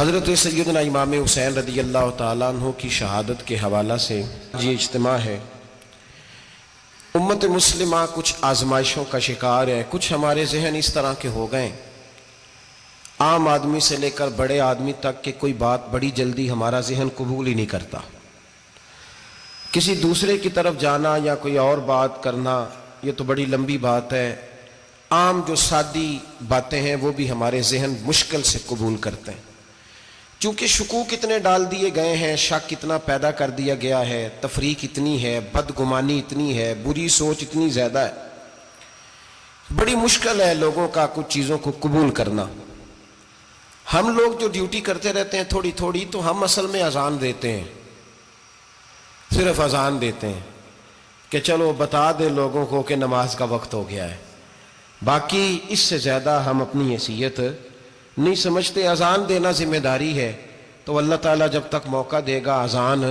حضرت سیدنا امام حسین رضی اللہ تعالیٰ عنہ کی شہادت کے حوالہ سے یہ اجتماع ہے۔ امت مسلمہ کچھ آزمائشوں کا شکار ہے، کچھ ہمارے ذہن اس طرح کے ہو گئے، عام آدمی سے لے کر بڑے آدمی تک کہ کوئی بات بڑی جلدی ہمارا ذہن قبول ہی نہیں کرتا۔ کسی دوسرے کی طرف جانا یا کوئی اور بات کرنا یہ تو بڑی لمبی بات ہے، عام جو سادی باتیں ہیں وہ بھی ہمارے ذہن مشکل سے قبول کرتے ہیں، چونکہ شکوک اتنے ڈال دیے گئے ہیں، شک اتنا پیدا کر دیا گیا ہے، تفریق اتنی ہے، بدگمانی اتنی ہے، بری سوچ اتنی زیادہ ہے، بڑی مشکل ہے لوگوں کا کچھ چیزوں کو قبول کرنا۔ ہم لوگ جو ڈیوٹی کرتے رہتے ہیں تھوڑی تھوڑی، تو ہم اصل میں اذان دیتے ہیں، صرف اذان دیتے ہیں کہ چلو بتا دے لوگوں کو کہ نماز کا وقت ہو گیا ہے، باقی اس سے زیادہ ہم اپنی حیثیت نہیں سمجھتے۔ اذان دینا ذمہ داری ہے، تو اللہ تعالیٰ جب تک موقع دے گا اذان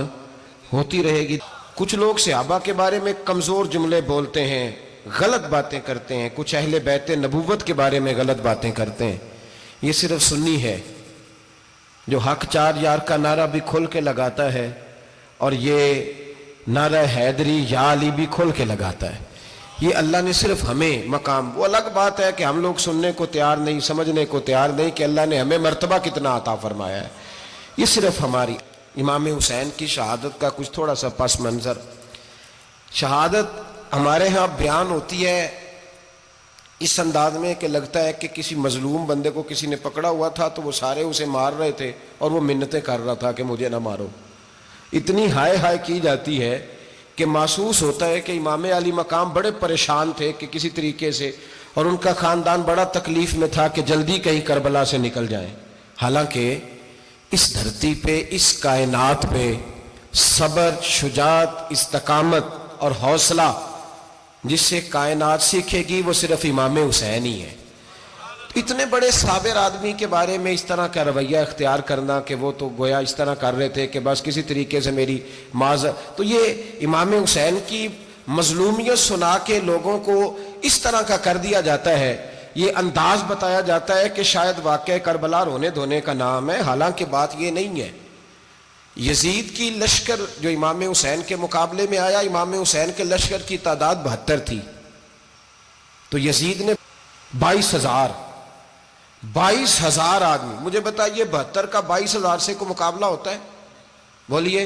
ہوتی رہے گی۔ کچھ لوگ صحابہ کے بارے میں کمزور جملے بولتے ہیں، غلط باتیں کرتے ہیں، کچھ اہل بیت نبوت کے بارے میں غلط باتیں کرتے ہیں، یہ صرف سنی ہے جو حق چار یار کا نعرہ بھی کھل کے لگاتا ہے اور یہ نعرہ حیدری یا علی بھی کھل کے لگاتا ہے۔ یہ اللہ نے صرف ہمیں مقام، وہ الگ بات ہے کہ ہم لوگ سننے کو تیار نہیں، سمجھنے کو تیار نہیں کہ اللہ نے ہمیں مرتبہ کتنا عطا فرمایا ہے۔ یہ صرف ہماری امام حسین کی شہادت کا کچھ تھوڑا سا پس منظر۔ شہادت ہمارے ہاں بیان ہوتی ہے اس انداز میں کہ لگتا ہے کہ کسی مظلوم بندے کو کسی نے پکڑا ہوا تھا تو وہ سارے اسے مار رہے تھے اور وہ منتیں کر رہا تھا کہ مجھے نہ مارو، اتنی ہائے ہائے کی جاتی ہے کہ محسوس ہوتا ہے کہ امام علی مقام بڑے پریشان تھے کہ کسی طریقے سے، اور ان کا خاندان بڑا تکلیف میں تھا کہ جلدی کہیں کربلا سے نکل جائیں۔ حالانکہ اس دھرتی پہ، اس کائنات پہ صبر، شجاعت، استقامت اور حوصلہ جس سے کائنات سیکھے گی وہ صرف امام حسین ہی ہے۔ اتنے بڑے صابر آدمی کے بارے میں اس طرح کا رویہ اختیار کرنا کہ وہ تو گویا اس طرح کر رہے تھے کہ بس کسی طریقے سے میری تو یہ امام حسین کی مظلومیت سنا کے لوگوں کو اس طرح کا کر دیا جاتا ہے، یہ انداز بتایا جاتا ہے کہ شاید واقعہ کربلا رونے دھونے کا نام ہے، حالانکہ بات یہ نہیں ہے۔ یزید کی لشکر جو امام حسین کے مقابلے میں آیا، امام حسین کے لشکر کی تعداد 72 تھی، تو یزید نے 22,000 آدمی، مجھے بتائیے 72 کا 22,000 سے کو مقابلہ ہوتا ہے؟ بولیے۔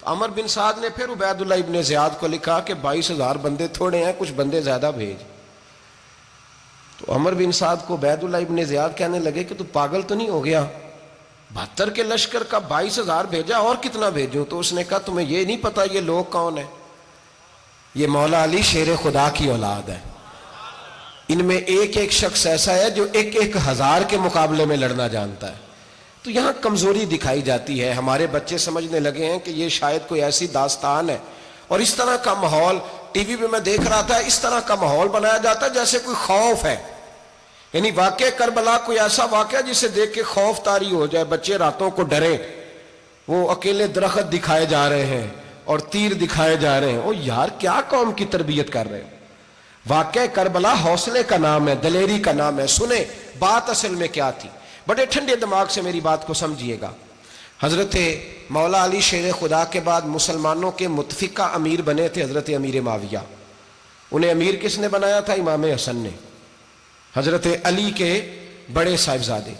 عمر بن سعد نے پھر عبید اللہ ابن زیاد کو لکھا کہ 22,000 بندے تھوڑے ہیں، کچھ بندے زیادہ بھیج۔ تو عمر بن سعد کو عبید اللہ ابن زیاد کہنے لگے کہ تو پاگل تو نہیں ہو گیا، 72 کے لشکر کا 22,000 بھیجا، اور کتنا بھیجوں؟ تو اس نے کہا تمہیں یہ نہیں پتا یہ لوگ کون ہیں؟ یہ مولا علی شیر خدا کی اولاد ہے، ان میں ایک ایک شخص ایسا ہے جو 1,000 کے مقابلے میں لڑنا جانتا ہے۔ تو یہاں کمزوری دکھائی جاتی ہے، ہمارے بچے سمجھنے لگے ہیں کہ یہ شاید کوئی ایسی داستان ہے، اور اس طرح کا ماحول ٹی وی پہ میں دیکھ رہا تھا، اس طرح کا ماحول بنایا جاتا ہے جیسے کوئی خوف ہے، یعنی واقع کربلا کوئی ایسا واقعہ جسے دیکھ کے خوف طاری ہو جائے، بچے راتوں کو ڈریں، وہ اکیلے درخت دکھائے جا رہے ہیں اور تیر دکھائے جا رہے ہیں۔ او یار کیا قوم کی تربیت کر رہے ہیں؟ واقع کربلا حوصلے کا نام ہے، دلیری کا نام ہے۔ سنیں بات اصل میں کیا تھی، بڑے ٹھنڈے دماغ سے میری بات کو سمجھیے گا۔ حضرت مولا علی شیر خدا کے بعد مسلمانوں کے متفقہ امیر بنے تھے حضرت امیر معاویہ۔ انہیں امیر کس نے بنایا تھا؟ امام حسن نے، حضرت علی کے بڑے صاحبزادے۔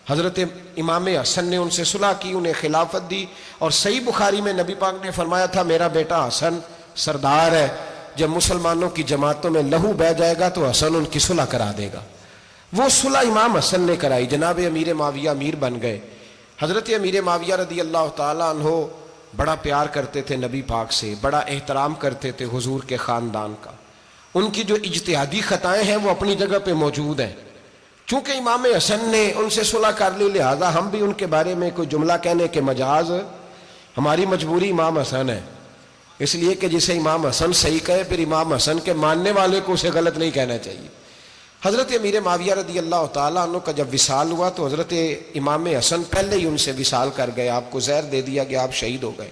حضرت امام حسن نے ان سے صلح کی، انہیں خلافت دی، اور صحیح بخاری میں نبی پاک نے فرمایا تھا میرا بیٹا حسن سردار ہے، جب مسلمانوں کی جماعتوں میں لہو بہہ جائے گا تو حسن ان کی صلح کرا دے گا۔ وہ صلح امام حسن نے کرائی، جناب امیر معاویہ امیر بن گئے۔ حضرت امیر معاویہ رضی اللہ تعالیٰ عنہ بڑا پیار کرتے تھے نبی پاک سے، بڑا احترام کرتے تھے حضور کے خاندان کا۔ ان کی جو اجتہادی خطائیں ہیں وہ اپنی جگہ پہ موجود ہیں، چونکہ امام حسن نے ان سے صلح کر لی، لہذا ہم بھی ان کے بارے میں کوئی جملہ کہنے کے مجاز، ہماری مجبوری امام حسن ہے، اس لیے کہ جسے امام حسن صحیح کہے پھر امام حسن کے ماننے والے کو اسے غلط نہیں کہنا چاہیے۔ حضرت امیر معاویہ رضی اللہ تعالیٰ عنہ کا جب وصال ہوا تو حضرت امام حسن پہلے ہی ان سے وصال کر گئے، آپ کو زہر دے دیا کہ آپ شہید ہو گئے۔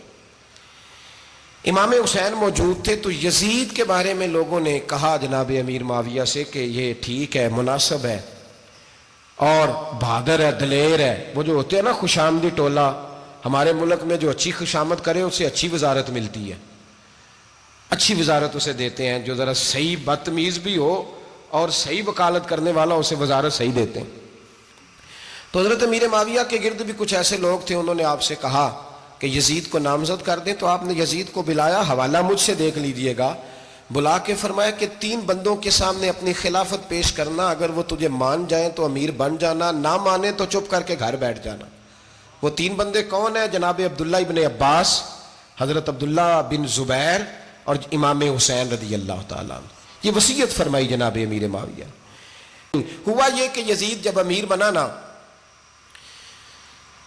امام حسین موجود تھے تو یزید کے بارے میں لوگوں نے کہا جناب امیر معاویہ سے کہ یہ ٹھیک ہے، مناسب ہے، اور بہادر ہے، دلیر ہے. وہ جو ہوتے ہیں نا خوش آمدی ٹولہ، ہمارے ملک میں جو اچھی خوشامد کرے اسے اچھی وزارت ملتی ہے، اچھی وزارت اسے دیتے ہیں. جو ذرا صحیح بدتمیز بھی ہو اور صحیح وکالت کرنے والا اسے وزارت صحیح دیتے ہیں. تو حضرت امیر معاویہ کے گرد بھی کچھ ایسے لوگ تھے، انہوں نے آپ سے کہا کہ یزید کو نامزد کر دیں. تو آپ نے یزید کو بلایا، حوالہ مجھ سے دیکھ لیجئے گا، بلا کے فرمایا کہ 3 بندوں کے سامنے اپنی خلافت پیش کرنا، اگر وہ تجھے مان جائیں تو امیر بن جانا، نہ مانے تو چپ کر کے گھر بیٹھ جانا. وہ 3 بندے کون ہیں؟ جناب عبداللہ ابن عباس، حضرت عبداللہ بن زبیر اور امام حسین رضی اللہ تعالیٰ عنہ. یہ وصیت فرمائی جناب امیر معاویہ. ہوا یہ کہ یزید جب امیر بنا نا،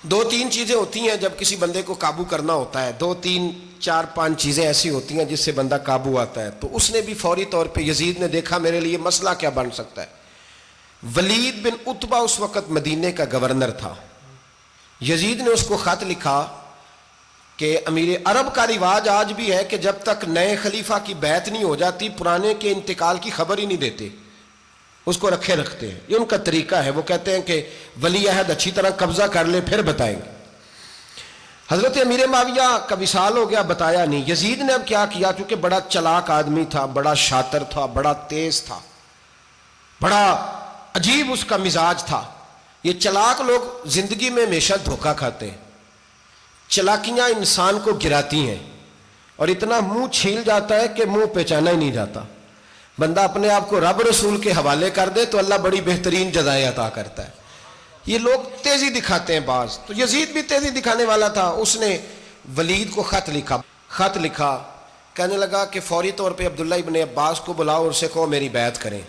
2-3 چیزیں ہوتی ہیں جب کسی بندے کو قابو کرنا ہوتا ہے، 2-3-4-5 چیزیں ایسی ہوتی ہیں جس سے بندہ قابو آتا ہے. تو اس نے بھی فوری طور پہ، یزید نے دیکھا میرے لیے مسئلہ کیا بن سکتا ہے. ولید بن عتبہ اس وقت مدینے کا گورنر تھا. یزید نے اس کو خط لکھا کہ امیر عرب کا رواج آج بھی ہے کہ جب تک نئے خلیفہ کی بیعت نہیں ہو جاتی پرانے کے انتقال کی خبر ہی نہیں دیتے، اس کو رکھے رکھتے ہیں. یہ ان کا طریقہ ہے. وہ کہتے ہیں کہ ولی عہد اچھی طرح قبضہ کر لے پھر بتائیں گے. حضرت امیر معاویہ کا وصال ہو گیا، بتایا نہیں. یزید نے اب کیا کیا، چونکہ بڑا چلاک آدمی تھا، بڑا شاطر تھا، بڑا تیز تھا، بڑا عجیب اس کا مزاج تھا. یہ چلاک لوگ زندگی میں ہمیشہ دھوکہ کھاتے ہیں، چلاکیاں انسان کو گراتی ہیں اور اتنا منہ چھیل جاتا ہے کہ منہ پہچانا ہی نہیں جاتا. بندہ اپنے آپ کو رب رسول کے حوالے کر دے تو اللہ بڑی بہترین جزائیں عطا کرتا ہے. یہ لوگ تیزی دکھاتے ہیں بعض. تو یزید بھی تیزی دکھانے والا تھا. اس نے ولید کو خط لکھا کہنے لگا کہ فوری طور پہ عبداللہ ابن عباس کو بلاؤ اور اسے کہو میری بیعت کریں.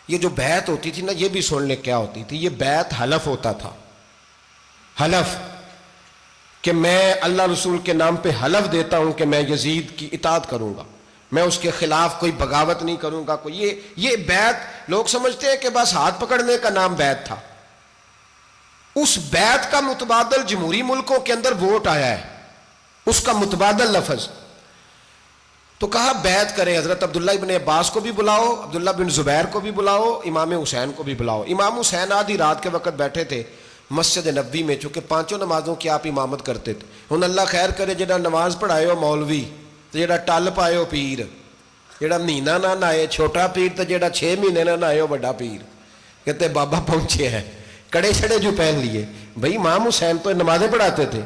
یہ جو بیعت ہوتی تھی نا، یہ بھی سن لے کیا ہوتی تھی. یہ بیعت حلف ہوتا تھا، حلف کہ میں اللہ رسول کے نام پہ حلف دیتا ہوں کہ میں یزید کی اطاعت کروں گا، میں اس کے خلاف کوئی بغاوت نہیں کروں گا. کوئی یہ بیعت لوگ سمجھتے ہیں کہ بس ہاتھ پکڑنے کا نام بیعت تھا. اس بیعت کا متبادل جمہوری ملکوں کے اندر ووٹ آیا ہے، اس کا متبادل لفظ. تو کہا بیعت کرے. حضرت عبداللہ ابن عباس کو بھی بلاؤ، عبداللہ بن زبیر کو بھی بلاؤ، امام حسین کو بھی بلاؤ. امام حسین آدھی رات کے وقت بیٹھے تھے مسجد نبوی میں، چونکہ 5 نمازوں کی آپ امامت کرتے تھے. ہن اللہ خیر کرے جڑا نماز پڑھائے ہو مولوی تے جڑا ٹل پائے ہو پیر، جڑا مہینہ نہ نہائے چھوٹا پیر تے جڑا 6 مہینے نہ نہائے ہو بڑا پیر. کہتے بابا پہنچے ہیں، کڑے چھڑے جو پہن لیے. بھائی امام حسین تو نمازیں پڑھاتے تھے،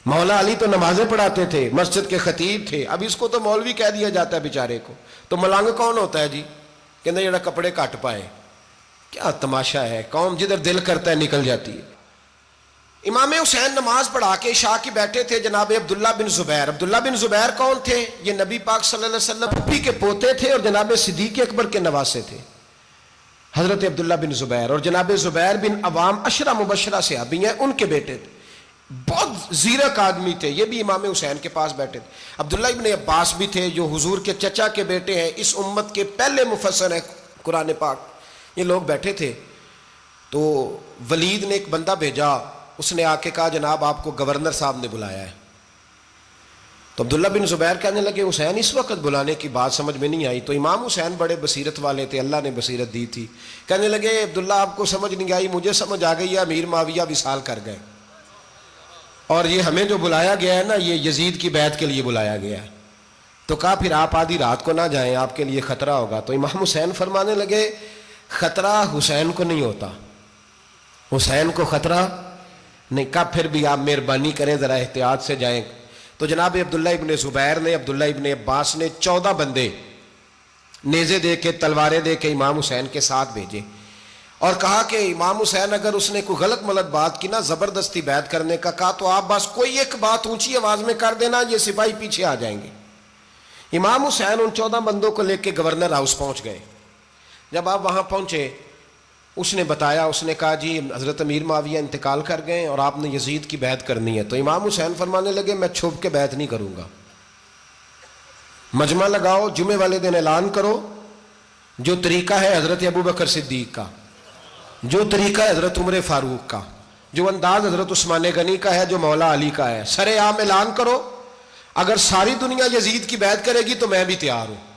مولا علی تو نمازیں پڑھاتے تھے، مسجد کے خطیب تھے. اب اس کو تو مولوی کہہ دیا جاتا ہے بیچارے کو. تو ملنگ کون ہوتا ہے جی؟ کہتے جڑا کپڑے کٹ پائے. کیا تماشا ہے، قوم جدھر دل کرتا ہے نکل جاتی ہے. امام حسین نماز پڑھا کے عشاء کی بیٹھے تھے جناب عبداللہ بن زبیر. عبداللہ بن زبیر کون تھے؟ یہ نبی پاک صلی اللہ علیہ وسلم پھپھی کے پوتے تھے اور جناب صدیق اکبر کے نواسے تھے. حضرت عبداللہ بن زبیر اور جناب زبیر بن عوام عشرہ مبشرہ صحابی ہیں، ان کے بیٹے تھے. بہت زیرک آدمی تھے. یہ بھی امام حسین کے پاس بیٹھے تھے. عبداللہ ابن عباس بھی تھے جو حضور کے چچا کے بیٹے ہیں، اس امت کے پہلے مفسر ہیں قرآن پاک. یہ لوگ بیٹھے تھے. تو ولید نے ایک بندہ بھیجا، اس نے آ کے کہا جناب آپ کو گورنر صاحب نے بلایا ہے. تو عبداللہ بن زبیر کہنے لگے حسین اس وقت بلانے کی بات سمجھ میں نہیں آئی. تو امام حسین بڑے بصیرت والے تھے، اللہ نے بصیرت دی تھی. کہنے لگے عبداللہ آپ کو سمجھ نہیں آئی، مجھے سمجھ آ گئی ہے، امیر معاویہ وصال کر گئے اور یہ ہمیں جو بلایا گیا ہے نا یہ یزید کی بیعت کے لیے بلایا گیا ہے. تو کہا پھر آپ آدھی رات کو نہ جائیں، آپ کے لیے خطرہ ہوگا. تو امام حسین فرمانے لگے خطرہ حسین کو نہیں ہوتا، حسین کو خطرہ نہیں. کہا پھر بھی آپ مہربانی کریں ذرا احتیاط سے جائیں. تو جناب عبداللہ ابن زبیر نے، عبداللہ ابن عباس نے 14 بندے نیزے دے کے تلواریں دے کے امام حسین کے ساتھ بھیجے اور کہا کہ امام حسین اگر اس نے کوئی غلط ملت بات کی نا، زبردستی بیعت کرنے کا کہا، تو آپ بس کوئی ایک بات اونچی آواز میں کر دینا، یہ سپاہی پیچھے آ جائیں گے. امام حسین ان 14 بندوں کو لے کے گورنر ہاؤس پہنچ گئے. جب آپ وہاں پہنچے اس نے بتایا، اس نے کہا جی حضرت امیر معاویہ انتقال کر گئے اور آپ نے یزید کی بیعت کرنی ہے. تو امام حسین فرمانے لگے میں چھپ کے بیعت نہیں کروں گا. مجمع لگاؤ، جمعے والے دن اعلان کرو، جو طریقہ ہے حضرت ابو بکر صدیق کا، جو طریقہ ہے حضرت عمر فاروق کا، جو انداز حضرت عثمان غنی کا ہے، جو مولا علی کا ہے، سر عام اعلان کرو. اگر ساری دنیا یزید کی بیعت کرے گی تو میں بھی تیار ہوں.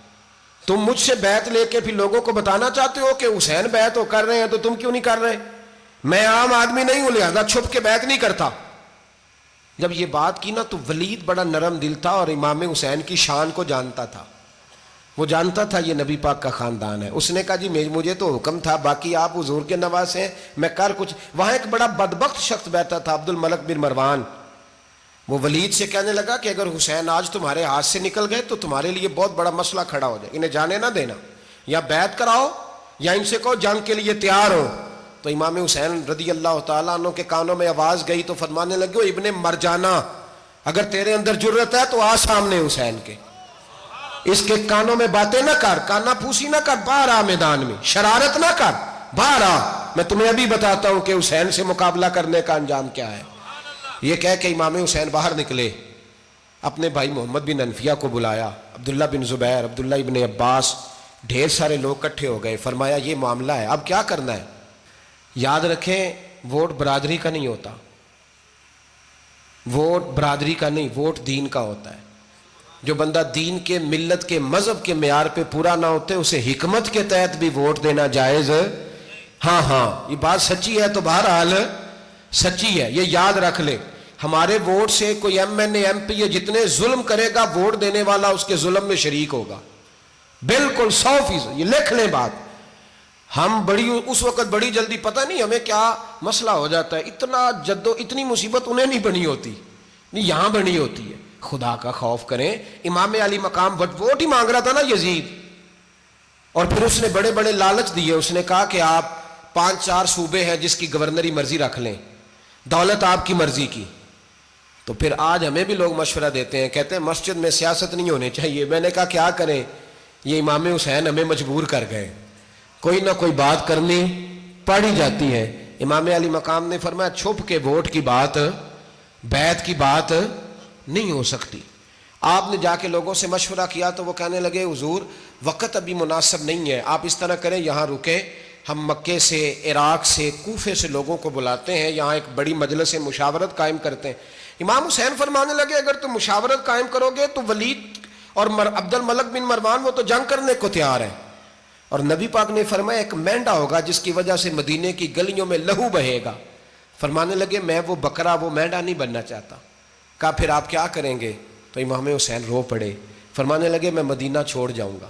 تم مجھ سے بیعت لے کے پھر لوگوں کو بتانا چاہتے ہو کہ حسین بیعت ہو کر رہے ہیں تو تم کیوں نہیں کر رہے؟ میں عام آدمی نہیں ہوں لہذا چھپ کے بیعت نہیں کرتا. جب یہ بات کی نا تو ولید بڑا نرم دل تھا اور امام حسین کی شان کو جانتا تھا. وہ جانتا تھا یہ نبی پاک کا خاندان ہے. اس نے کہا جی مجھے تو حکم تھا، باقی آپ حضور کے نواز ہیں، میں کر کچھ. وہاں ایک بڑا بدبخت شخص بیٹھا تھا، عبد الملک بن مروان. وہ ولید سے کہنے لگا کہ اگر حسین آج تمہارے ہاتھ سے نکل گئے تو تمہارے لیے بہت بڑا مسئلہ کھڑا ہو جائے، انہیں جانے نہ دینا، یا بیعت کراؤ یا ان سے کہو جنگ کے لیے تیار ہو. تو امام حسین رضی اللہ تعالیٰ عنہ کے کانوں میں آواز گئی تو فرمانے لگے، ابن مرجانہ اگر تیرے اندر جرت ہے تو آ سامنے حسین کے، اس کے کانوں میں باتیں نہ کر، کانا پھوسی نہ کر، باہر آ میدان میں، شرارت نہ کر، باہر آ، میں تمہیں ابھی بتاتا ہوں کہ حسین سے مقابلہ کرنے کا انجام کیا ہے. یہ کہہ کہ امام حسین باہر نکلے، اپنے بھائی محمد بن انفیہ کو بلایا، عبداللہ بن زبیر، عبداللہ ابن عباس، ڈھیر سارے لوگ اکٹھے ہو گئے. فرمایا یہ معاملہ ہے، اب کیا کرنا ہے. یاد رکھیں ووٹ برادری کا نہیں ہوتا، ووٹ برادری کا نہیں، ووٹ دین کا ہوتا ہے. جو بندہ دین کے، ملت کے، مذہب کے معیار پہ پورا نہ ہوتے اسے حکمت کے تحت بھی ووٹ دینا جائز. ہاں یہ بات سچی ہے تو بہرحال سچی ہے، یہ یاد رکھ لے. ہمارے ووٹ سے کوئی ایم این اے، ایم پی اے جتنے ظلم کرے گا، ووٹ دینے والا اس کے ظلم میں شریک ہوگا، بالکل 100%. یہ لکھ لیں بات. ہم اس وقت بڑی جلدی، پتہ نہیں ہمیں کیا مسئلہ ہو جاتا ہے، اتنا اتنی مصیبت انہیں نہیں بنی ہوتی، نہیں یہاں بنی ہوتی ہے. خدا کا خوف کریں. امام علی مقام ووٹ ہی مانگ رہا تھا نا یزید، اور پھر اس نے بڑے بڑے لالچ دیے. اس نے کہا کہ آپ 5-4 صوبے ہیں جس کی گورنری مرضی رکھ لیں، دولت آپ کی مرضی کی. تو پھر آج ہمیں بھی لوگ مشورہ دیتے ہیں، کہتے ہیں مسجد میں سیاست نہیں ہونی چاہیے. میں نے کہا کیا کریں، یہ امام حسین ہمیں مجبور کر گئے، کوئی نہ کوئی بات کرنی پڑ ہی جاتی ہے. امام علی مقام نے فرمایا چھپ کے ووٹ کی بات، بیعت کی بات نہیں ہو سکتی. آپ نے جا کے لوگوں سے مشورہ کیا تو وہ کہنے لگے حضور وقت ابھی مناسب نہیں ہے، آپ اس طرح کریں یہاں رکے، ہم مکے سے، عراق سے، کوفے سے لوگوں کو بلاتے ہیں، یہاں ایک بڑی مجلس مشاورت قائم کرتے ہیں. امام حسین فرمانے لگے اگر تم مشاورت قائم کرو گے تو ولید اور عبد الملک بن مروان وہ تو جنگ کرنے کو تیار ہیں، اور نبی پاک نے فرمایا ایک مینڈا ہوگا جس کی وجہ سے مدینے کی گلیوں میں لہو بہے گا. فرمانے لگے میں وہ بکرا، وہ مینڈا نہیں بننا چاہتا. کہا پھر آپ کیا کریں گے؟ تو امام حسین رو پڑے، فرمانے لگے میں مدینہ چھوڑ جاؤں گا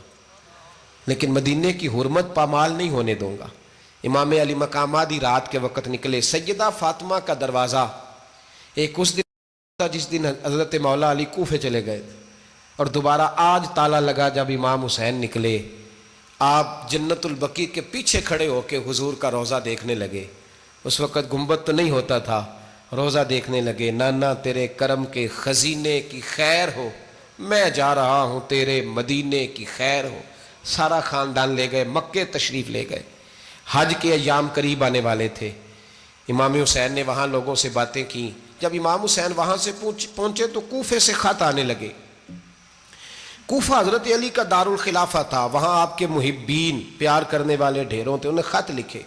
لیکن مدینے کی حرمت پامال نہیں ہونے دوں گا. امام علی مقام آدھی رات کے وقت نکلے. سیدہ فاطمہ کا دروازہ ایک اس دن تھا جس دن حضرت مولا علی کوفے چلے گئے تھے، اور دوبارہ آج تالا لگا جب امام حسین نکلے. آپ جنت البقیع کے پیچھے کھڑے ہو کے حضور کا روضہ دیکھنے لگے. اس وقت گنبد تو نہیں ہوتا تھا، روضہ دیکھنے لگے. نانا تیرے کرم کے خزینے کی خیر ہو، میں جا رہا ہوں تیرے مدینے کی خیر ہو. سارا خاندان لے گئے، مکے تشریف لے گئے. حج کے ایام قریب آنے والے تھے. امام حسین نے وہاں لوگوں سے باتیں کی. جب امام حسین وہاں سے پہنچے تو کوفے سے خط آنے لگے. کوفہ حضرت علی کا دارالخلافہ تھا، وہاں آپ کے محبین، پیار کرنے والے ڈھیروں تھے. انہیں خط لکھے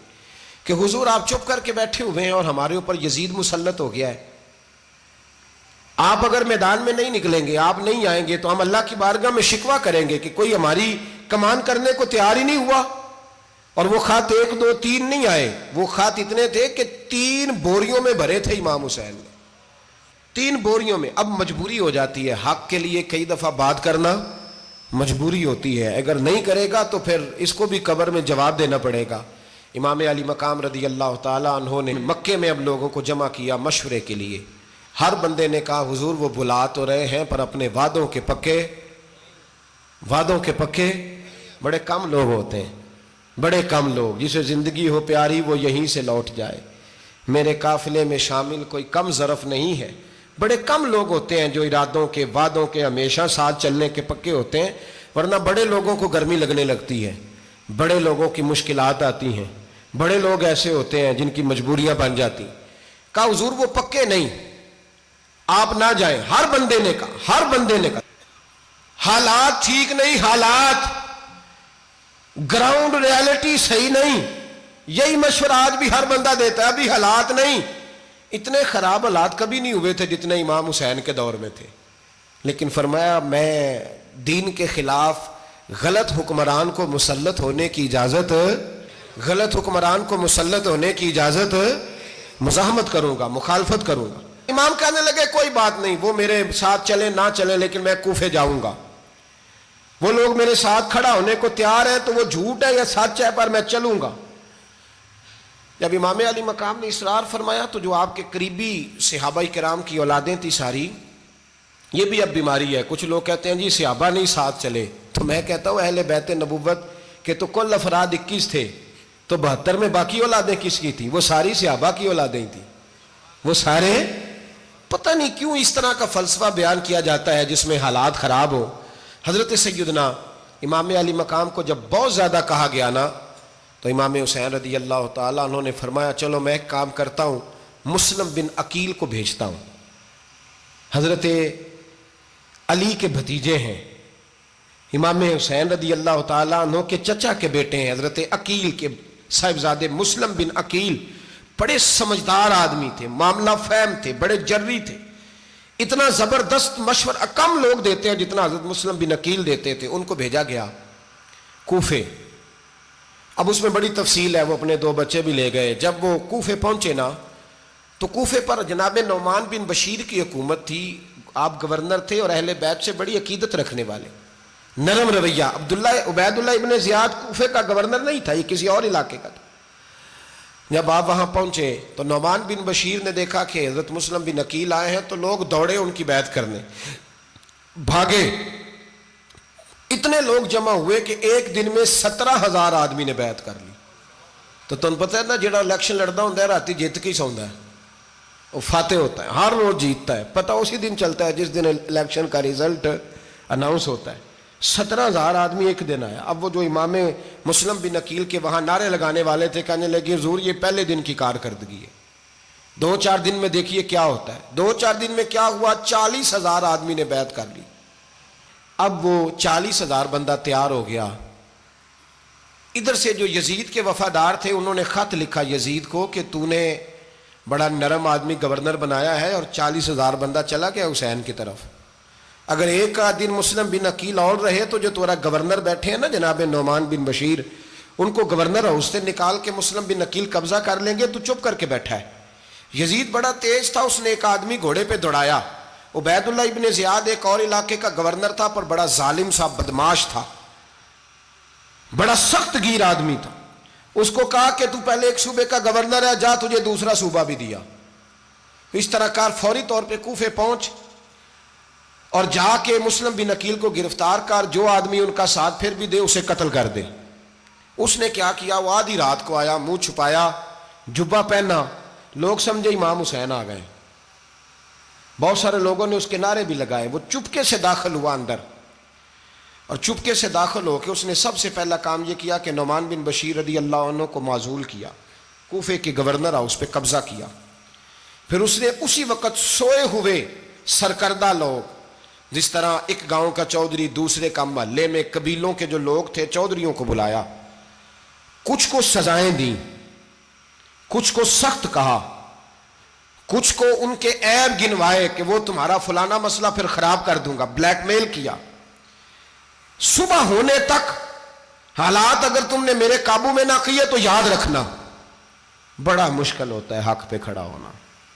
کہ حضور آپ چپ کر کے بیٹھے ہوئے ہیں اور ہمارے اوپر یزید مسلط ہو گیا ہے. آپ اگر میدان میں نہیں نکلیں گے، آپ نہیں آئیں گے تو ہم اللہ کی بارگاہ میں شکوہ کریں گے کہ کوئی ہماری کمان کرنے کو تیار ہی نہیں ہوا. اور وہ خط 1 2 3 نہیں آئے، وہ خط اتنے تھے کہ 3 بوریوں میں بھرے تھے امام حسین نے، 3 بوریوں میں. اب مجبوری ہو جاتی ہے، حق کے لیے کئی دفعہ بات کرنا مجبوری ہوتی ہے. اگر نہیں کرے گا تو پھر اس کو بھی قبر میں جواب دینا پڑے گا. امام علی مقام رضی اللہ تعالیٰ عنہ نے مکے میں اب لوگوں کو جمع کیا مشورے کے لیے. ہر بندے نے کہا حضور وہ بلا تو رہے ہیں پر اپنے وعدوں کے پکے. بڑے کم لوگ ہوتے ہیں، بڑے کم لوگ، جسے زندگی ہو پیاری وہ یہیں سے لوٹ جائے. میرے قافلے میں شامل کوئی کم ظرف نہیں ہے. بڑے کم لوگ ہوتے ہیں جو ارادوں کے، وعدوں کے، ہمیشہ ساتھ چلنے کے پکے ہوتے ہیں. ورنہ بڑے لوگوں کو گرمی لگنے لگتی ہے، بڑے لوگوں کی مشکلات آتی ہیں، بڑے لوگ ایسے ہوتے ہیں جن کی مجبوریاں بن جاتی. کہا حضور وہ پکے نہیں، آپ نہ جائیں. ہر بندے نے کہا حالات ٹھیک نہیں، حالات گراؤنڈ ریالٹی صحیح نہیں. یہی مشورہ آج بھی ہر بندہ دیتا ہے، ابھی حالات نہیں. اتنے خراب حالات کبھی نہیں ہوئے تھے جتنے امام حسین کے دور میں تھے. لیکن فرمایا میں دین کے خلاف غلط حکمران کو مسلط ہونے کی اجازت غلط حکمران کو مسلط ہونے کی اجازت مزاحمت کروں گا، مخالفت کروں گا۔ امام کہنے لگے کوئی بات نہیں، وہ میرے ساتھ چلے نہ چلے لیکن میں کوفے جاؤں گا، وہ لوگ میرے ساتھ کھڑا ہونے کو تیار ہے تو وہ جھوٹ ہے یا سچ ہے پر میں چلوں گا۔ جب امام علی مقام نے اصرار فرمایا تو جو آپ کے قریبی صحابہ کرام کی اولادیں تھی ساری، یہ بھی اب بیماری ہے، کچھ لوگ کہتے ہیں جی صحابہ نہیں ساتھ چلے، تو میں کہتا ہوں اہل بیت نبوت کے تو کل افراد 21 تھے، تو 72 میں باقی اولادیں کس کی تھی؟ وہ ساری صحابہ کی اولادیں تھیں، وہ سارے۔ پتہ نہیں کیوں اس طرح کا فلسفہ بیان کیا جاتا ہے جس میں حالات خراب ہو۔ حضرت سیدنا امام علی مقام کو جب بہت زیادہ کہا گیا نا تو امام حسین رضی اللہ تعالیٰ انہوں نے فرمایا چلو میں ایک کام کرتا ہوں، مسلم بن عقیل کو بھیجتا ہوں، حضرت علی کے بھتیجے ہیں، امام حسین رضی اللہ تعالیٰ عنہ کے چچا کے بیٹے ہیں، حضرت عقیل کے صاحبزادے مسلم بن عقیل بڑے سمجھدار آدمی تھے، معاملہ فہم تھے، بڑے جری تھے، اتنا زبردست مشورہ کم لوگ دیتے ہیں جتنا حضرت مسلم بن عقیل دیتے تھے۔ ان کو بھیجا گیا کوفے۔ اب اس میں بڑی تفصیل ہے، وہ اپنے 2 بچے بھی لے گئے۔ جب وہ کوفے پہنچے نا تو کوفے پر جناب نعمان بن بشیر کی حکومت تھی، آپ گورنر تھے اور اہل بیت سے بڑی عقیدت رکھنے والے، نرم رویہ۔ عبید اللہ ابن زیاد کوفے کا گورنر نہیں تھا، یہ کسی اور علاقے کا تھا۔ جب آپ وہاں پہنچے تو نعمان بن بشیر نے دیکھا کہ حضرت مسلم بن عقیل آئے ہیں تو لوگ دوڑے ان کی بیعت کرنے، بھاگے، اتنے لوگ جمع ہوئے کہ ایک دن میں 17,000 آدمی نے بیعت کر لی۔ تو تمہیں پتہ ہے نا جڑا الیکشن لڑتا ہوتا ہے راتی جیت کے ہی سوندا ہے، وہ فاتح ہوتا ہے، ہر روز جیتتا ہے، پتہ اسی دن چلتا ہے جس دن الیکشن کا ریزلٹ اناؤنس ہوتا ہے۔ 17,000 آدمی ایک دن آیا۔ اب وہ جو امام مسلم بن عقیل کے وہاں نعرے لگانے والے تھے کہنے لگے حضور یہ پہلے دن کی کارکردگی ہے، 2-4 دن میں دیکھیے کیا ہوتا ہے۔ 2-4 دن میں کیا ہوا؟ 40,000 آدمی نے بیعت کر لی۔ اب وہ 40,000 بندہ تیار ہو گیا۔ ادھر سے جو یزید کے وفادار تھے انہوں نے خط لکھا یزید کو کہ تو نے بڑا نرم آدمی گورنر بنایا ہے اور 40,000 بندہ چلا گیا حسین کی طرف، اگر ایک دن مسلم بن عقیل اور رہے تو جو تمہارا گورنر بیٹھے ہیں نا جناب نعمان بن بشیر، ان کو گورنر ہاؤس سے نکال کے مسلم بن عقیل قبضہ کر لیں گے، تو چپ کر کے بیٹھا ہے۔ یزید بڑا تیز تھا، اس نے ایک آدمی گھوڑے پہ دوڑایا۔ عبید اللہ ابن زیاد ایک اور علاقے کا گورنر تھا پر بڑا ظالم سا بدماش تھا، بڑا سخت گیر آدمی تھا۔ اس کو کہا کہ تو پہلے ایک صوبے کا گورنر ہے، جا تجھے دوسرا صوبہ بھی دیا۔ اس طرح کار فوری طور پہ کوفے پہنچ اور جا کے مسلم بن عقیل کو گرفتار کر، جو آدمی ان کا ساتھ پھر بھی دے اسے قتل کر دے۔ اس نے کیا کیا؟ وہ آدھی رات کو آیا، منہ چھپایا، جبہ پہنا، لوگ سمجھے امام حسین آ گئے۔ بہت سارے لوگوں نے اس کے نعرے بھی لگائے۔ وہ چپکے سے داخل ہوا اندر، اور چپکے سے داخل ہو کے اس نے سب سے پہلا کام یہ کیا کہ نعمان بن بشیر رضی اللہ عنہ کو معزول کیا، کوفے کے گورنر ہاؤس پہ قبضہ کیا۔ پھر اس نے اسی وقت سوئے ہوئے سرکردہ لوگ، جس طرح ایک گاؤں کا چودھری دوسرے کا محلے میں قبیلوں کے جو لوگ تھے چودھریوں کو بلایا، کچھ کو سزائیں دیں، کچھ کو سخت کہا، کچھ کو ان کے عیب گنوائے کہ وہ تمہارا فلانا مسئلہ پھر خراب کر دوں گا، بلیک میل کیا۔ صبح ہونے تک حالات اگر تم نے میرے قابو میں نہ کیے تو یاد رکھنا بڑا مشکل ہوتا ہے حق پہ کھڑا ہونا،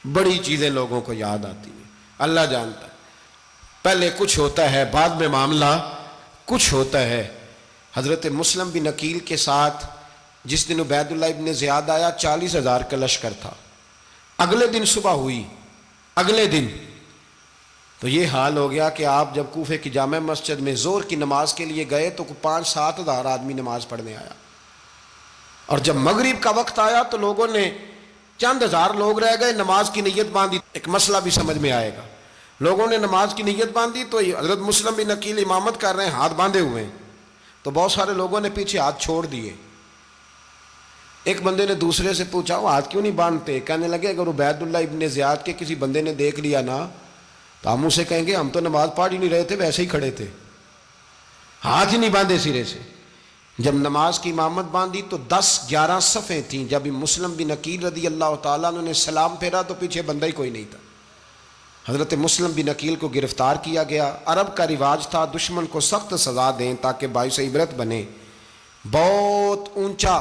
بڑی چیزیں لوگوں کو یاد آتی ہیں، اللہ جانتا ہے۔ پہلے کچھ ہوتا ہے، بعد میں معاملہ کچھ ہوتا ہے۔ حضرت مسلم بن عقیل کے ساتھ جس دن عبید اللہ ابن زیاد آیا 40,000 کا لشکر تھا۔ اگلے دن صبح ہوئی، اگلے دن تو یہ حال ہو گیا کہ آپ جب کوفے کی جامع مسجد میں ظہر کی نماز کے لیے گئے تو 5-7 ہزار آدمی نماز پڑھنے آیا، اور جب مغرب کا وقت آیا تو لوگوں نے چند ہزار لوگ رہ گئے، نماز کی نیت باندھی۔ ایک مسئلہ بھی سمجھ میں آئے گا، لوگوں نے نماز کی نیت باندھی تو حضرت مسلم بن عقیل امامت کر رہے ہیں، ہاتھ باندھے ہوئے ہیں، تو بہت سارے لوگوں نے پیچھے ہاتھ چھوڑ دیے۔ ایک بندے نے دوسرے سے پوچھا وہ ہاتھ کیوں نہیں باندھتے؟ کہنے لگے اگر عبید اللہ ابن زیاد کے کسی بندے نے دیکھ لیا نا تو ہم اسے کہیں گے ہم تو نماز پڑھ ہی نہیں رہے تھے، ویسے ہی کھڑے تھے، ہاتھ ہی نہیں باندھے سرے سے۔ جب نماز کی امامت باندھی تو 10-11 صفیں تھیں۔ جب مسلم بن عقیل رضی اللہ تعالیٰ عنہ نے سلام پھیرا تو پیچھے بندہ ہی کوئی نہیں تھا۔ حضرت مسلم بن عقیل کو گرفتار کیا گیا۔ عرب کا رواج تھا دشمن کو سخت سزا دیں تاکہ باعث عبرت بنے۔ بہت اونچا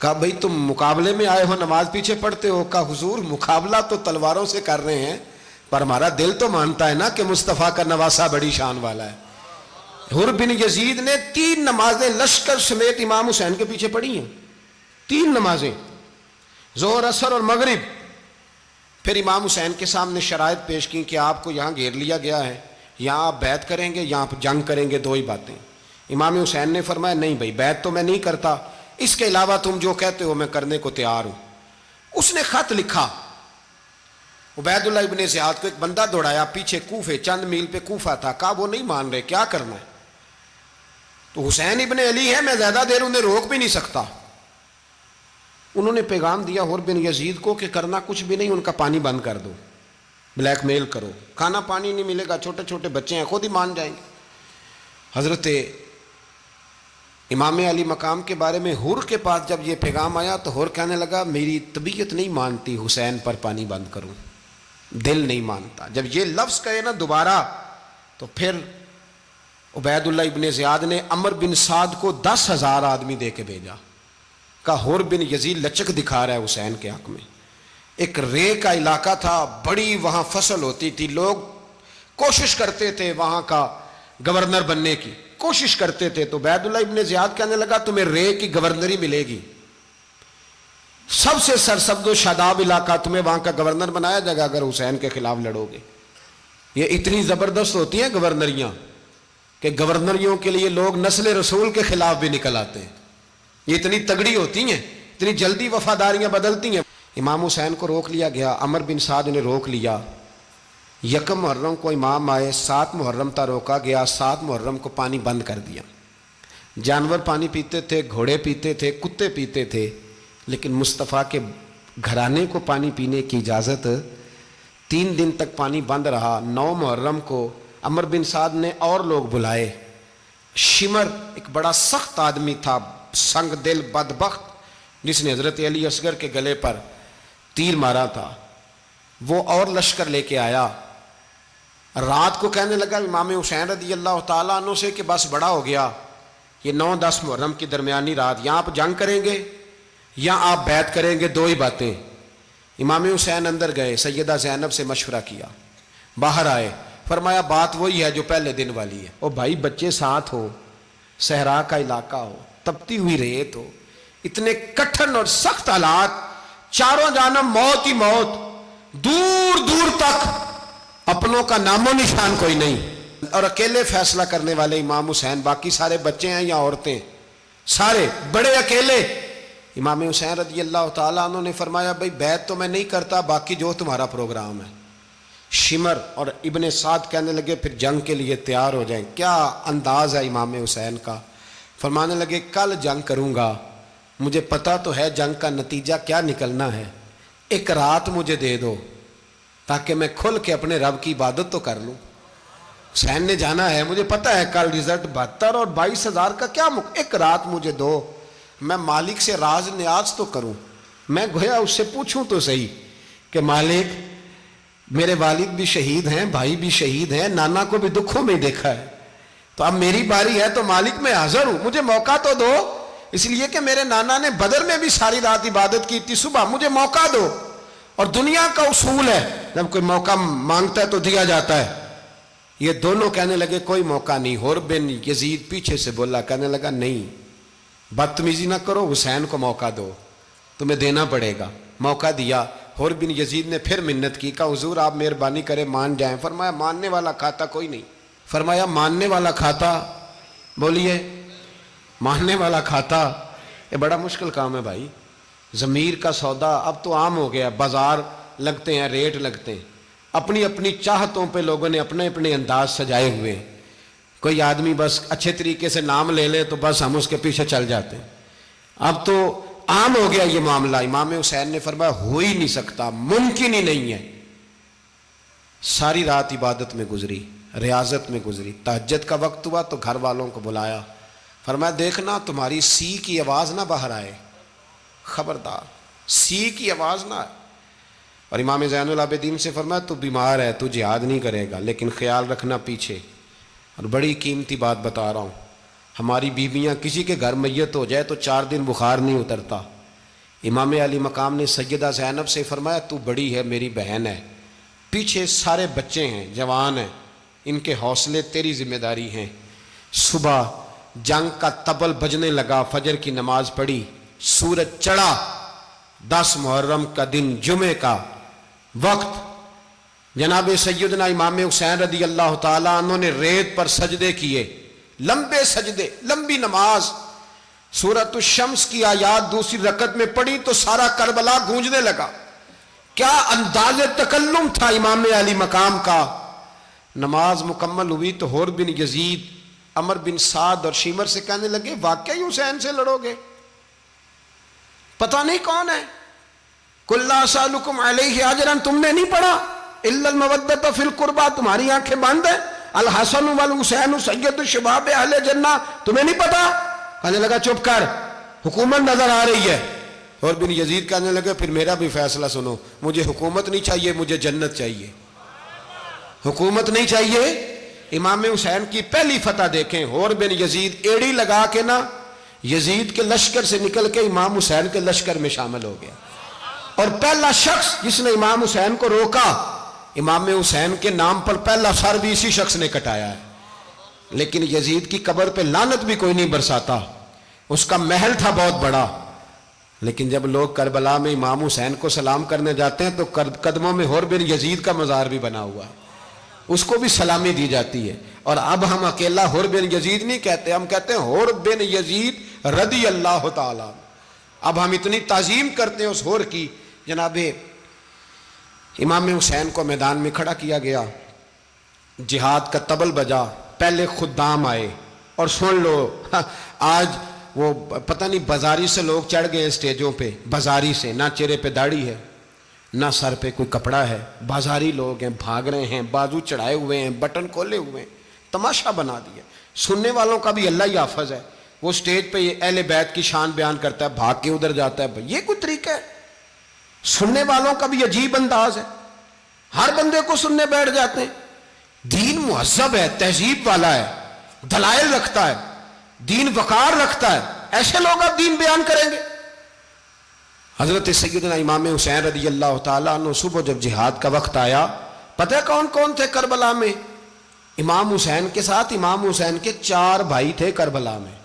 کہا بھئی تم مقابلے میں آئے ہو نماز پیچھے پڑھتے ہو؟ کہا حضور مقابلہ تو تلواروں سے کر رہے ہیں پر ہمارا دل تو مانتا ہے نا کہ مصطفیٰ کا نواسہ بڑی شان والا ہے۔ حر بن یزید نے 3 نمازیں لشکر سمیت امام حسین کے پیچھے پڑھی ہیں، 3 نمازیں، ظہر عصر اور مغرب۔ پھر امام حسین کے سامنے شرائط پیش کی کہ آپ کو یہاں گھیر لیا گیا ہے، یہاں آپ بیعت کریں گے، یہاں آپ جنگ کریں گے، 2 ہی باتیں۔ امام حسین نے فرمایا نہیں بھائی بیعت تو میں نہیں کرتا، اس کے علاوہ تم جو کہتے ہو میں کرنے کو تیار ہوں۔ اس نے خط لکھا، عبید اللہ ابن زیاد کو ایک بندہ دوڑایا پیچھے کوفے، چند میل پہ کوفہ تھا، کہا وہ نہیں مان رہے، کیا کرنا ہے؟ تو حسین ابن علی ہے، میں زیادہ دیر انہیں روک بھی نہیں سکتا۔ انہوں نے پیغام دیا حر بن یزید کو کہ کرنا کچھ بھی نہیں، ان کا پانی بند کر دو، بلیک میل کرو، کھانا پانی نہیں ملے گا، چھوٹے چھوٹے بچے ہیں خود ہی مان جائیں گے۔ حضرت امام علی مقام کے بارے میں حر کے پاس جب یہ پیغام آیا تو حر کہنے لگا میری طبیعت نہیں مانتی حسین پر پانی بند کروں، دل نہیں مانتا۔ جب یہ لفظ کہے نا دوبارہ تو پھر عبید اللہ ابن زیاد نے عمر بن سعد کو 10,000 آدمی دے کے بھیجا، کہا حر بن یزید لچک دکھا رہا ہے حسین کے حق میں۔ ایک رے کا علاقہ تھا، بڑی وہاں فصل ہوتی تھی، لوگ کوشش کرتے تھے وہاں کا گورنر بننے کی، کوشش کرتے تھے۔ تو عبید اللہ ابن زیاد کہنے لگا تمہیں رے کی گورنری ملے گی، سب سے سرسبز و شاداب علاقہ، تمہیں وہاں کا گورنر بنایا جائے گا اگر حسین کے خلاف لڑو گے۔ یہ اتنی زبردست ہوتی ہیں گورنریاں کہ گورنریوں کے لیے لوگ نسل رسول کے خلاف بھی نکل آتے ہیں، یہ اتنی تگڑی ہوتی ہیں، اتنی جلدی وفاداریاں بدلتی ہیں۔ امام حسین کو روک لیا گیا، عمر بن سعد نے روک لیا۔ 1 محرم کو امام آئے، 7 محرم تا روکا گیا، 7 محرم کو پانی بند کر دیا۔ جانور پانی پیتے تھے، گھوڑے پیتے تھے، کتے پیتے تھے، لیکن مصطفیٰ کے گھرانے کو پانی پینے کی اجازت، 3 دن تک پانی بند رہا۔ 9 محرم کو عمر بن سعد نے اور لوگ بلائے۔ شمر ایک بڑا سخت آدمی تھا، سنگ دل بدبخت، جس نے حضرت علی اصغر کے گلے پر تیر مارا تھا، وہ اور لشکر لے کے آیا۔ رات کو کہنے لگا امام حسین رضی اللہ تعالیٰ عنہ سے کہ بس بڑا ہو گیا، یہ 9-10 محرم کی درمیانی رات، یہاں آپ جنگ کریں گے یا آپ بیعت کریں گے، 2 ہی باتیں۔ امام حسین اندر گئے، سیدہ زینب سے مشورہ کیا، باہر آئے، فرمایا بات وہی ہے جو پہلے دن والی ہے۔ او بھائی بچے ساتھ ہو، صحرا کا علاقہ ہو، تپتی ہوئی ریت ہو، اتنے کٹھن اور سخت حالات، چاروں جانب موت ہی موت، دور دور تک اپنوں کا نام و نشان کوئی نہیں، اور اکیلے فیصلہ کرنے والے امام حسین، باقی سارے بچے ہیں یا عورتیں، سارے بڑے اکیلے۔ امام حسین رضی اللہ تعالیٰ عنہ نے فرمایا بھائی بیعت تو میں نہیں کرتا، باقی جو تمہارا پروگرام ہے۔ شمر اور ابن سعد کہنے لگے پھر جنگ کے لیے تیار ہو جائیں۔ کیا انداز ہے امام حسین کا، فرمانے لگے کل جنگ کروں گا، مجھے پتا تو ہے جنگ کا نتیجہ کیا نکلنا ہے، 1 رات مجھے دے دو تاکہ میں کھل کے اپنے رب کی عبادت تو کر لوں۔ حسین نے جانا ہے، مجھے پتا ہے کل رزلٹ 72 اور 22,000 کا کیا 1 رات مجھے دو، میں مالک سے راز نیاز تو کروں، میں گویا اس سے پوچھوں تو صحیح کہ مالک میرے والد بھی شہید ہیں، بھائی بھی شہید ہیں، نانا کو بھی دکھوں میں دیکھا ہے، تو اب میری باری ہے تو مالک میں حاضر ہوں، مجھے موقع تو دو، اس لیے کہ میرے نانا نے بدر میں بھی ساری رات عبادت کی تھی، صبح مجھے موقع دو۔ اور دنیا کا اصول ہے جب کوئی موقع مانگتا ہے تو دیا جاتا ہے۔ یہ دونوں کہنے لگے کوئی موقع نہیں۔ حر بن یزید پیچھے سے بولا، کہنے لگا نہیں بدتمیزی نہ کرو، حسین کو موقع دو، تمہیں دینا پڑے گا۔ موقع دیا۔ حر بن یزید نے پھر منت کی، کہا حضور آپ مہربانی کریں مان جائیں۔ فرمایا ماننے والا کھاتا کوئی نہیں۔ فرمایا ماننے والا کھاتا، بولیے ماننے والا کھاتا، یہ بڑا مشکل کام ہے بھائی۔ ضمیر کا سودا اب تو عام ہو گیا، بازار لگتے ہیں، ریٹ لگتے ہیں، اپنی اپنی چاہتوں پہ لوگوں نے اپنے اپنے انداز سجائے ہوئے ہیں۔ کوئی آدمی بس اچھے طریقے سے نام لے لے تو بس ہم اس کے پیچھے چل جاتے ہیں۔ اب تو عام ہو گیا یہ معاملہ۔ امام حسین نے فرمایا ہو ہی نہیں سکتا، ممکن ہی نہیں ہے۔ ساری رات عبادت میں گزری، ریاضت میں گزری۔ تہجد کا وقت ہوا تو گھر والوں کو بلایا، فرمایا دیکھنا تمہاری سی کی آواز نہ باہر آئے، خبردار سی کی آواز نہ آئے۔ اور امام زین العابدین سے فرمایا تو بیمار ہے، تو جہاد نہیں کرے گا، لیکن خیال رکھنا پیچھے۔ اور بڑی قیمتی بات بتا رہا ہوں، ہماری بیویاں کسی کے گھر میت ہو جائے تو 4 دن بخار نہیں اترتا، امام علی مقام نے سیدہ زینب سے فرمایا تو بڑی ہے، میری بہن ہے، پیچھے سارے بچے ہیں، جوان ہیں، ان کے حوصلے تیری ذمہ داری ہیں۔ صبح جنگ کا طبل بجنے لگا، فجر کی نماز پڑھی، سورج چڑھا، 10 محرم کا دن، جمعے کا وقت، جناب سیدنا امام حسین رضی اللہ تعالیٰ عنہ نے ریت پر سجدے کیے، لمبے سجدے، لمبی نماز، سورۃ الشمس کی آیات دوسری رکعت میں پڑھی تو سارا کربلا گونجنے لگا۔ کیا انداز تکلم تھا امام علی مقام کا۔ نماز مکمل ہوئی تو حور بن یزید، عمر بن سعد اور شیمر سے کہنے لگے واقعی حسین سے لڑو گے؟ پتہ نہیں کون ہے۔ قل لا اسألکم علیہ اجرا، تم نے نہیں پڑھا؟ الا المودۃ فی القربى، تمہاری آنکھیں بند ہیں۔ الحسن والحسین سید الشباب اہل جنہ، تمہیں نہیں پتا؟ کہنے لگا چپ کر، حکومت نظر آ رہی ہے۔ اور بن یزید کہنے لگے پھر میرا بھی فیصلہ سنو، مجھے حکومت نہیں چاہیے، مجھے جنت چاہیے۔ حکومت نہیں چاہیے۔ امام حسین کی پہلی فتح دیکھیں، اور بن یزید ایڑی لگا کے نا یزید کے لشکر سے نکل کے امام حسین کے لشکر میں شامل ہو گیا، اور پہلا شخص جس نے امام حسین کو روکا، امام حسین کے نام پر پہلا سر بھی اسی شخص نے کٹایا ہے۔ لیکن یزید کی قبر پہ لعنت بھی کوئی نہیں برساتا، اس کا محل تھا بہت بڑا، لیکن جب لوگ کربلا میں امام حسین کو سلام کرنے جاتے ہیں تو قدموں میں حور بن یزید کا مزار بھی بنا ہوا ہے، اس کو بھی سلامی دی جاتی ہے۔ اور اب ہم اکیلا حور بن یزید نہیں کہتے، ہم کہتے ہیں حور بن یزید رضی اللہ تعالیٰ۔ اب ہم اتنی تعظیم کرتے ہیں اس حور کی۔ جناب امام حسین کو میدان میں کھڑا کیا گیا، جہاد کا طبل بجا، پہلے خدام آئے، اور سن لو آج وہ پتہ نہیں بازاری سے لوگ چڑھ گئے اسٹیجوں پہ، بازاری سے، نہ چہرے پہ داڑھی ہے، نہ سر پہ کوئی کپڑا ہے، بازاری لوگ ہیں، بھاگ رہے ہیں، بازو چڑھائے ہوئے ہیں، بٹن کھولے ہوئے ہیں، تماشا بنا دیا۔ سننے والوں کا بھی اللہ ہی حافظ ہے، وہ سٹیج پہ اہل بیت کی شان بیان کرتا ہے، بھاگ کے ادھر جاتا ہے، یہ کوئی طریقہ ہے؟ سننے والوں کا بھی عجیب انداز ہے، ہر بندے کو سننے بیٹھ جاتے ہیں۔ دین مہذب ہے، تہذیب والا ہے، دلائل رکھتا ہے، دین وقار رکھتا ہے، ایسے لوگ اب دین بیان کریں گے؟ حضرت سیدنا امام حسین رضی اللہ تعالیٰ عنہ صبح جب جہاد کا وقت آیا، پتہ ہے کون کون تھے کربلا میں؟ امام حسین کے ساتھ امام حسین کے 4 بھائی تھے کربلا میں۔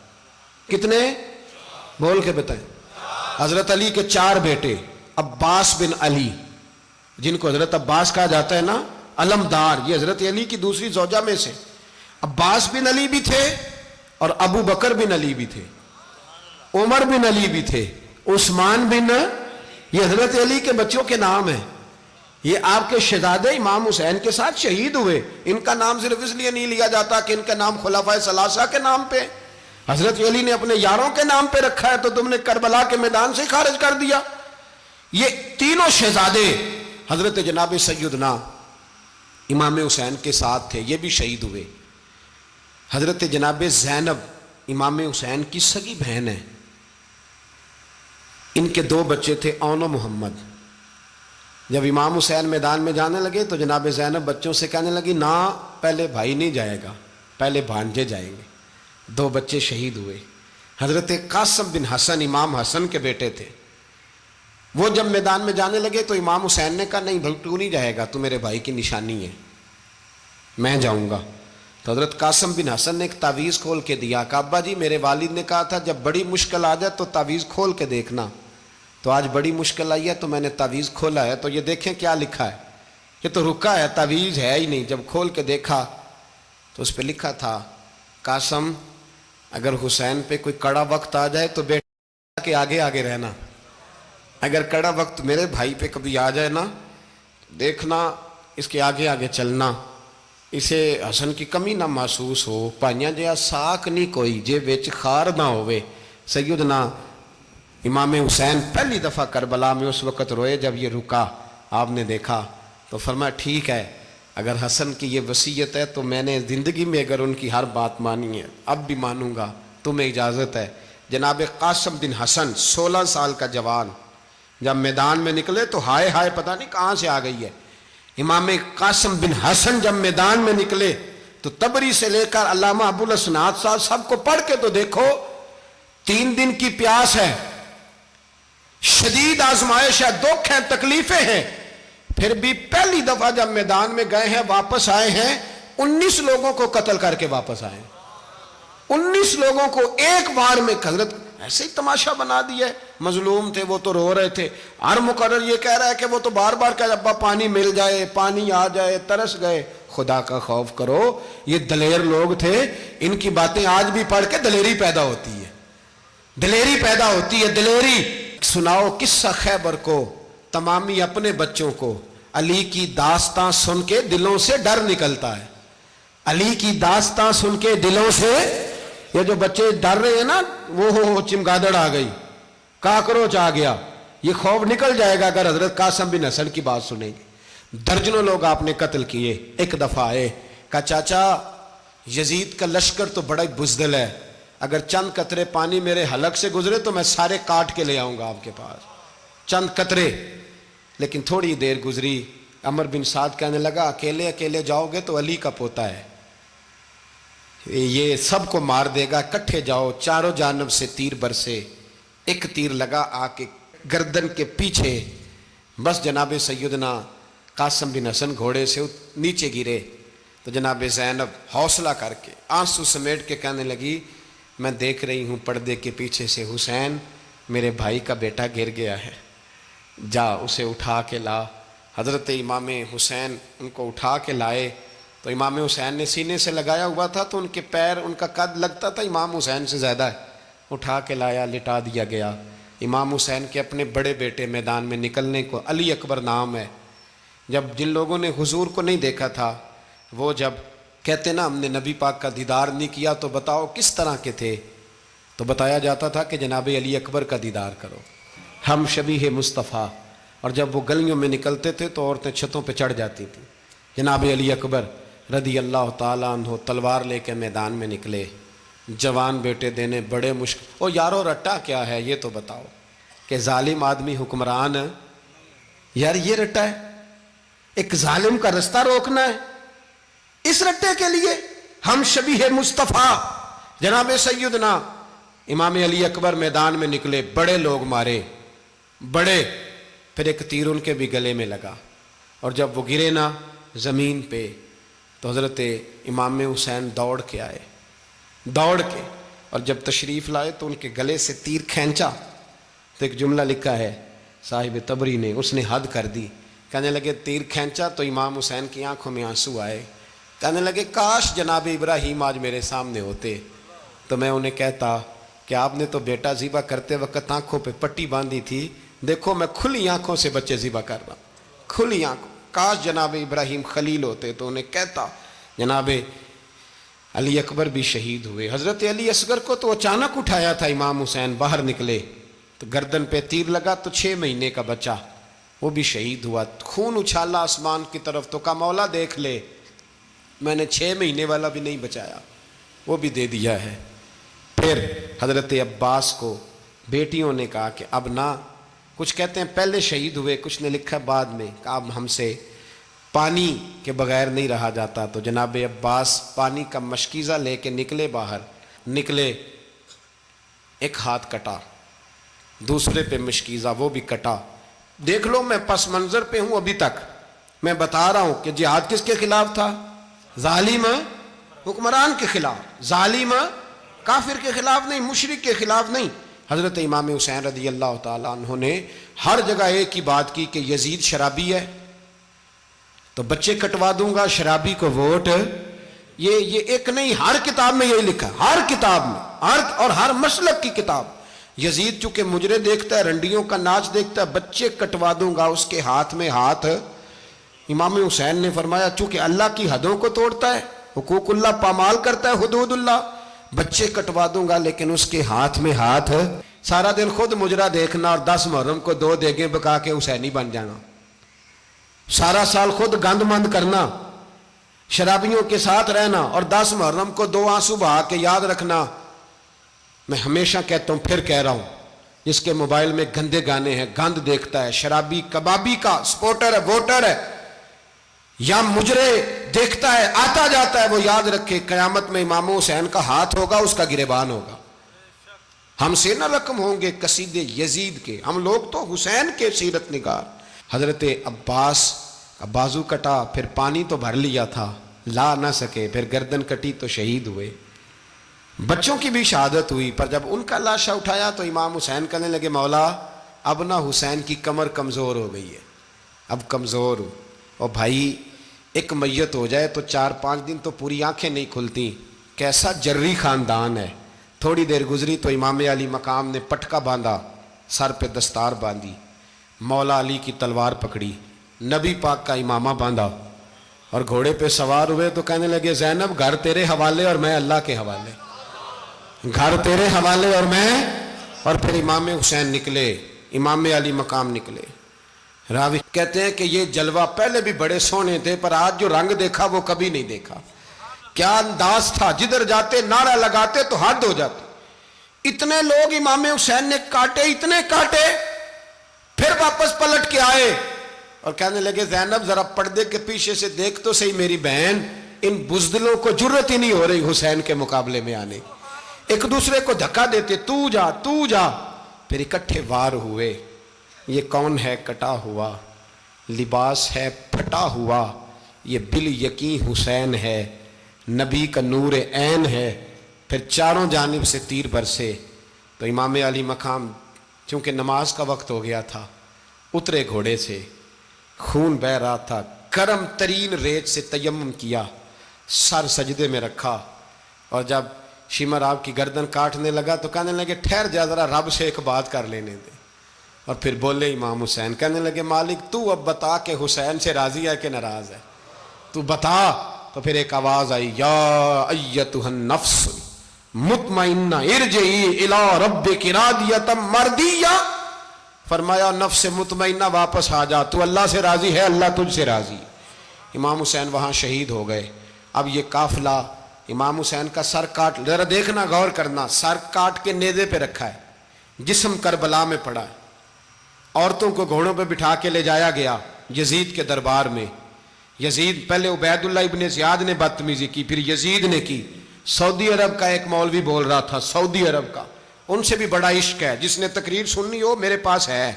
کتنے؟ بول کے بتائیں۔ حضرت علی کے 4 بیٹے، عباس بن علی، جن کو حضرت عباس کہا جاتا ہے نا، علمدار، یہ حضرت علی کی دوسری زوجہ میں سے عباس بن علی بھی تھے، اور ابو بکر بن علی بھی تھے، عمر بن علی بھی تھے، عثمان بن، یہ حضرت علی کے بچوں کے نام ہیں۔ یہ آپ کے شہزادے امام حسین کے ساتھ شہید ہوئے، ان کا نام صرف اس لیے نہیں لیا جاتا کہ ان کا نام خلفائے ثلاثہ کے نام پہ، حضرت علی نے اپنے یاروں کے نام پہ رکھا ہے، تو تم نے کربلا کے میدان سے خارج کر دیا۔ یہ تینوں شہزادے حضرت جناب سیدنا امام حسین کے ساتھ تھے، یہ بھی شہید ہوئے۔ حضرت جناب زینب امام حسین کی سگی بہن ہے، ان کے 2 بچے تھے، اون و محمد۔ جب امام حسین میدان میں جانے لگے تو جناب زینب بچوں سے کہنے لگی نہ، پہلے بھائی نہیں جائے گا، پہلے بھانجے جائیں گے۔ 2 بچے شہید ہوئے۔ حضرت قاسم بن حسن امام حسن کے بیٹے تھے، وہ جب میدان میں جانے لگے تو امام حسین نے کہا نہیں بھائی تو نہیں جائے گا، تو میرے بھائی کی نشانی ہے، میں جاؤں گا۔ تو حضرت قاسم بن حسن نے ایک تعویذ کھول کے دیا کہ ابا جی میرے والد نے کہا تھا جب بڑی مشکل آ جائے تو تعویذ کھول کے دیکھنا، تو آج بڑی مشکل آئی ہے تو میں نے تعویذ کھولا ہے، تو یہ دیکھیں کیا لکھا ہے، یہ تو رکا ہے، تعویذ ہے ہی نہیں۔ جب کھول کے دیکھا تو اس پہ لکھا تھا قاسم اگر حسین پہ کوئی کڑا وقت آ جائے تو بیٹا کے آگے آگے رہنا، اگر کڑا وقت میرے بھائی پہ کبھی آ جائے نا دیکھنا اس کے آگے آگے چلنا، اسے حسن کی کمی نہ محسوس ہو، پائیاں جہاں ساک نہیں کوئی جے وچ خار نہ ہوئے۔ سیدنا امام حسین پہلی دفعہ کربلا میں اس وقت روئے جب یہ رکا، آپ نے دیکھا تو فرمایا ٹھیک ہے، اگر حسن کی یہ وصیت ہے تو میں نے زندگی میں اگر ان کی ہر بات مانی ہے اب بھی مانوں گا، تمہیں اجازت ہے۔ جناب قاسم بن حسن 16 سال کا جوان جب میدان میں نکلے تو ہائے ہائے پتہ نہیں کہاں سے آ گئی ہے۔ امام قاسم بن حسن جب میدان میں نکلے تو تبری سے لے کر علامہ ابو الاسناد صاحب سب کو پڑھ کے تو دیکھو، 3 دن کی پیاس ہے، شدید آزمائش ہے، دکھ ہیں، تکلیفیں ہیں، پھر بھی پہلی دفعہ جب میدان میں گئے ہیں واپس آئے ہیں 19 لوگوں کو قتل کر کے واپس آئے ہیں۔ 19 لوگوں کو ایک بار میں حضرت ایسے ہی تماشا بنا دیا ہے۔ مظلوم تھے وہ تو رو رہے تھے، ہر مقرر یہ کہہ رہا ہے کہ وہ تو بار بار کہ ابا پانی مل جائے، پانی آ جائے، ترس گئے۔ خدا کا خوف کرو، یہ دلیر لوگ تھے، ان کی باتیں آج بھی پڑھ کے دلیری پیدا ہوتی ہے، دلیری پیدا ہوتی ہے، دلیری۔ سناؤ قصہ خیبر کو تمامی اپنے بچوں کو، علی کی داستان سن کے دلوں سے ڈر نکلتا ہے، علی کی داستان سن کے دلوں سے، یہ جو بچے ڈر رہے ہیں نا، وہ چمگادڑ آ گئی، کاکروچ آ گیا، یہ خوف نکل جائے گا اگر حضرت قاسم بن حسن کی بات سنیں گے۔ درجنوں لوگ آپ نے قتل کیے۔ ایک دفعہ آئے، کہا چاچا یزید کا لشکر تو بڑا ہی بزدل ہے، اگر چند قطرے پانی میرے حلق سے گزرے تو میں سارے کاٹ کے لے آؤں گا آپ کے پاس، چند قطرے۔ لیکن تھوڑی دیر گزری، عمر بن سعد کہنے لگا اکیلے اکیلے جاؤ گے تو علی کا پوتا ہے، یہ سب کو مار دے گا، کٹھے جاؤ۔ چاروں جانب سے تیر برسے، ایک تیر لگا آ کے گردن کے پیچھے، بس جناب سیدنا قاسم بن حسن گھوڑے سے نیچے گرے تو جناب زینب حوصلہ کر کے آنسو سمیٹ کے کہنے لگی میں دیکھ رہی ہوں پردے کے پیچھے سے حسین میرے بھائی کا بیٹا گر گیا ہے، جا اسے اٹھا کے لا۔ حضرت امام حسین ان کو اٹھا کے لائے تو امام حسین نے سینے سے لگایا ہوا تھا تو ان کے پیر، ان کا قد لگتا تھا امام حسین سے زیادہ ہے، اٹھا کے لایا، لٹا دیا گیا۔ امام حسین کے اپنے بڑے بیٹے میدان میں نکلنے کو، علی اکبر نام ہے، جب جن لوگوں نے حضور کو نہیں دیکھا تھا وہ جب کہتے نا ہم نے نبی پاک کا دیدار نہیں کیا تو بتاؤ کس طرح کے تھے، تو بتایا جاتا تھا کہ جناب علی اکبر کا دیدار کرو، ہم شبیہ مصطفیٰ۔ اور جب وہ گلیوں میں نکلتے تھے تو عورتیں چھتوں پہ چڑھ جاتی تھیں۔ جناب علی اکبر رضی اللہ تعالیٰ عنہ تلوار لے کے میدان میں نکلے، جوان بیٹے دینے بڑے مشکل۔ او یارو رٹا کیا ہے یہ تو بتاؤ، کہ ظالم آدمی حکمران، یار یہ رٹا ہے، ایک ظالم کا رستہ روکنا ہے، اس رٹے کے لیے ہم شبیہ مصطفیٰ۔ جناب سیدنا امام علی اکبر میدان میں نکلے، بڑے لوگ مارے، بڑے، پھر ایک تیر ان کے بھی گلے میں لگا، اور جب وہ گرے نا زمین پہ تو حضرت امام حسین دوڑ کے آئے، دوڑ کے، اور جب تشریف لائے تو ان کے گلے سے تیر کھینچا تو ایک جملہ لکھا ہے صاحب تبری نے، اس نے حد کر دی، کہنے لگے تیر کھینچا تو امام حسین کی آنکھوں میں آنسو آئے، کہنے لگے کاش جناب ابراہیم آج میرے سامنے ہوتے تو میں انہیں کہتا کہ آپ نے تو بیٹا ذبح کرتے وقت آنکھوں پہ پٹی باندھی تھی، دیکھو میں کھلی آنکھوں سے بچے ذبح کر رہا ہوں، کھلی آنکھوں، کاش جناب ابراہیم خلیل ہوتے تو انہیں کہتا۔ جناب علی اکبر بھی شہید ہوئے۔ حضرت علی اصغر کو تو اچانک اٹھایا تھا امام حسین، باہر نکلے تو گردن پہ تیر لگا تو 6 مہینے کا بچہ وہ بھی شہید ہوا، خون اچھالا آسمان کی طرف تو کہا مولا دیکھ لے میں نے 6 مہینے والا بھی نہیں بچایا، وہ بھی دے دیا ہے۔ پھر حضرت عباس کو بیٹیوں نے کہا کہ اب نہ، کچھ کہتے ہیں پہلے شہید ہوئے، کچھ نے لکھا بعد میں، کہ اب ہم سے پانی کے بغیر نہیں رہا جاتا، تو جناب عباس پانی کا مشکیزہ لے کے نکلے، باہر نکلے، ایک ہاتھ کٹا، دوسرے پہ مشکیزہ وہ بھی کٹا۔ دیکھ لو میں پس منظر پہ ہوں ابھی تک، میں بتا رہا ہوں کہ جہاد کس کے خلاف تھا؟ ظالم حکمران کے خلاف، ظالم کافر کے خلاف نہیں، مشرک کے خلاف نہیں۔ حضرت امام حسین رضی اللہ تعالیٰ عنہ نے ہر جگہ ایک ہی بات کی کہ یزید شرابی ہے تو بچے کٹوا دوں گا، شرابی کو ووٹ، یہ ایک نہیں، ہر کتاب میں یہی لکھا، ہر کتاب میں، اور ہر مسلک کی کتاب۔ یزید چونکہ مجرے دیکھتا ہے، رنڈیوں کا ناچ دیکھتا ہے، بچے کٹوا دوں گا، اس کے ہاتھ میں ہاتھ۔ امام حسین نے فرمایا چونکہ اللہ کی حدوں کو توڑتا ہے، حقوق اللہ پامال کرتا ہے، حدود اللہ، بچے کٹوا دوں گا لیکن اس کے ہاتھ میں ہاتھ۔ سارا دن خود مجرا دیکھنا اور 10 محرم کو 2 دیگیں پکا کے حسینی بن جانا، سارا سال خود گند مند کرنا، شرابیوں کے ساتھ رہنا، اور 10 محرم کو 2 آنسو بہا کے یاد رکھنا۔ میں ہمیشہ کہتا ہوں، پھر کہہ رہا ہوں، جس کے موبائل میں گندے گانے ہیں، گند دیکھتا ہے، شرابی کبابی کا سپورٹر ہے، ووٹر ہے، یا مجرے دیکھتا ہے آتا جاتا ہے، وہ یاد رکھے قیامت میں امام حسین کا ہاتھ ہوگا، اس کا گریبان ہوگا، ہم سے نہ رقم ہوں گے قصیدے یزید کے، ہم لوگ تو حسین کے سیرت نگار۔ حضرت عباس کا بازو کٹا، پھر پانی تو بھر لیا تھا، لا نہ سکے، پھر گردن کٹی تو شہید ہوئے۔ بچوں کی بھی شہادت ہوئی، پر جب ان کا لاشا اٹھایا تو امام حسین کہنے لگے مولا اب نہ حسین کی کمر کمزور ہو گئی ہے، اب کمزور ہو، اور بھائی ایک میت ہو جائے تو 4-5 دن تو پوری آنکھیں نہیں کھلتی، کیسا جری خاندان ہے۔ تھوڑی دیر گزری تو امام علی مقام نے پٹکا باندھا، سر پہ دستار باندھی، مولا علی کی تلوار پکڑی، نبی پاک کا امامہ باندھا اور گھوڑے پہ سوار ہوئے تو کہنے لگے زینب گھر تیرے حوالے اور میں اللہ کے حوالے، گھر تیرے حوالے اور میں، اور پھر امام حسین نکلے، امام علی مقام نکلے۔ راوی کہتے ہیں کہ یہ جلوہ پہلے بھی بڑے سونے تھے، پر آج جو رنگ دیکھا وہ کبھی نہیں دیکھا۔ کیا انداز تھا، جدھر جاتے نعرہ لگاتے تو حد ہو جاتی۔ اتنے لوگ امام حسین نے کاٹے، اتنے کاٹے، پھر واپس پلٹ کے آئے اور کہنے لگے زینب ذرا پردے کے پیچھے سے دیکھ تو صحیح میری بہن، ان بزدلوں کو جرت ہی نہیں ہو رہی حسین کے مقابلے میں آنے، ایک دوسرے کو دھکا دیتے، تو جا تو جا، پھر اکٹھے وار ہوئے۔ یہ کون ہے کٹا ہوا، لباس ہے پھٹا ہوا، یہ بال یقین حسین ہے، نبی کا نور عین ہے۔ پھر چاروں جانب سے تیر برسے تو امام علی مقام چونکہ نماز کا وقت ہو گیا تھا، اترے گھوڑے سے، خون بہہ رہا تھا، گرم ترین ریت سے تیمم کیا، سر سجدے میں رکھا، اور جب شمر آپ کی گردن کاٹنے لگا تو کہنے لگے ٹھہر جا ذرا رب سے ایک بات کر لینے دے، اور پھر بولے امام حسین، کہنے لگے مالک تو اب بتا کہ حسین سے راضی ہے کہ ناراض ہے، تو بتا۔ تو پھر ایک آواز آئی، یا ایتھا النفس مطمئنہ ارجعی الی ربک راضیۃ مرضیہ، فرمایا نفس مطمئنہ واپس آ جا، تو اللہ سے راضی ہے، اللہ تجھ سے راضی۔ امام حسین وہاں شہید ہو گئے۔ اب یہ قافلہ امام حسین کا سر کاٹ، ذرا دیکھنا غور کرنا، سر کاٹ کے نیزے پہ رکھا ہے، جسم کربلا میں پڑا ہے، عورتوں کو گھوڑوں پہ بٹھا کے لے جایا گیا یزید کے دربار میں۔ یزید پہلے عبید اللہ ابن زیاد نے بدتمیزی کی، پھر یزید نے کی۔ سعودی عرب کا ایک مولوی بول رہا تھا، سعودی عرب کا، ان سے بھی بڑا عشق ہے، جس نے تقریر سننی ہو میرے پاس ہے۔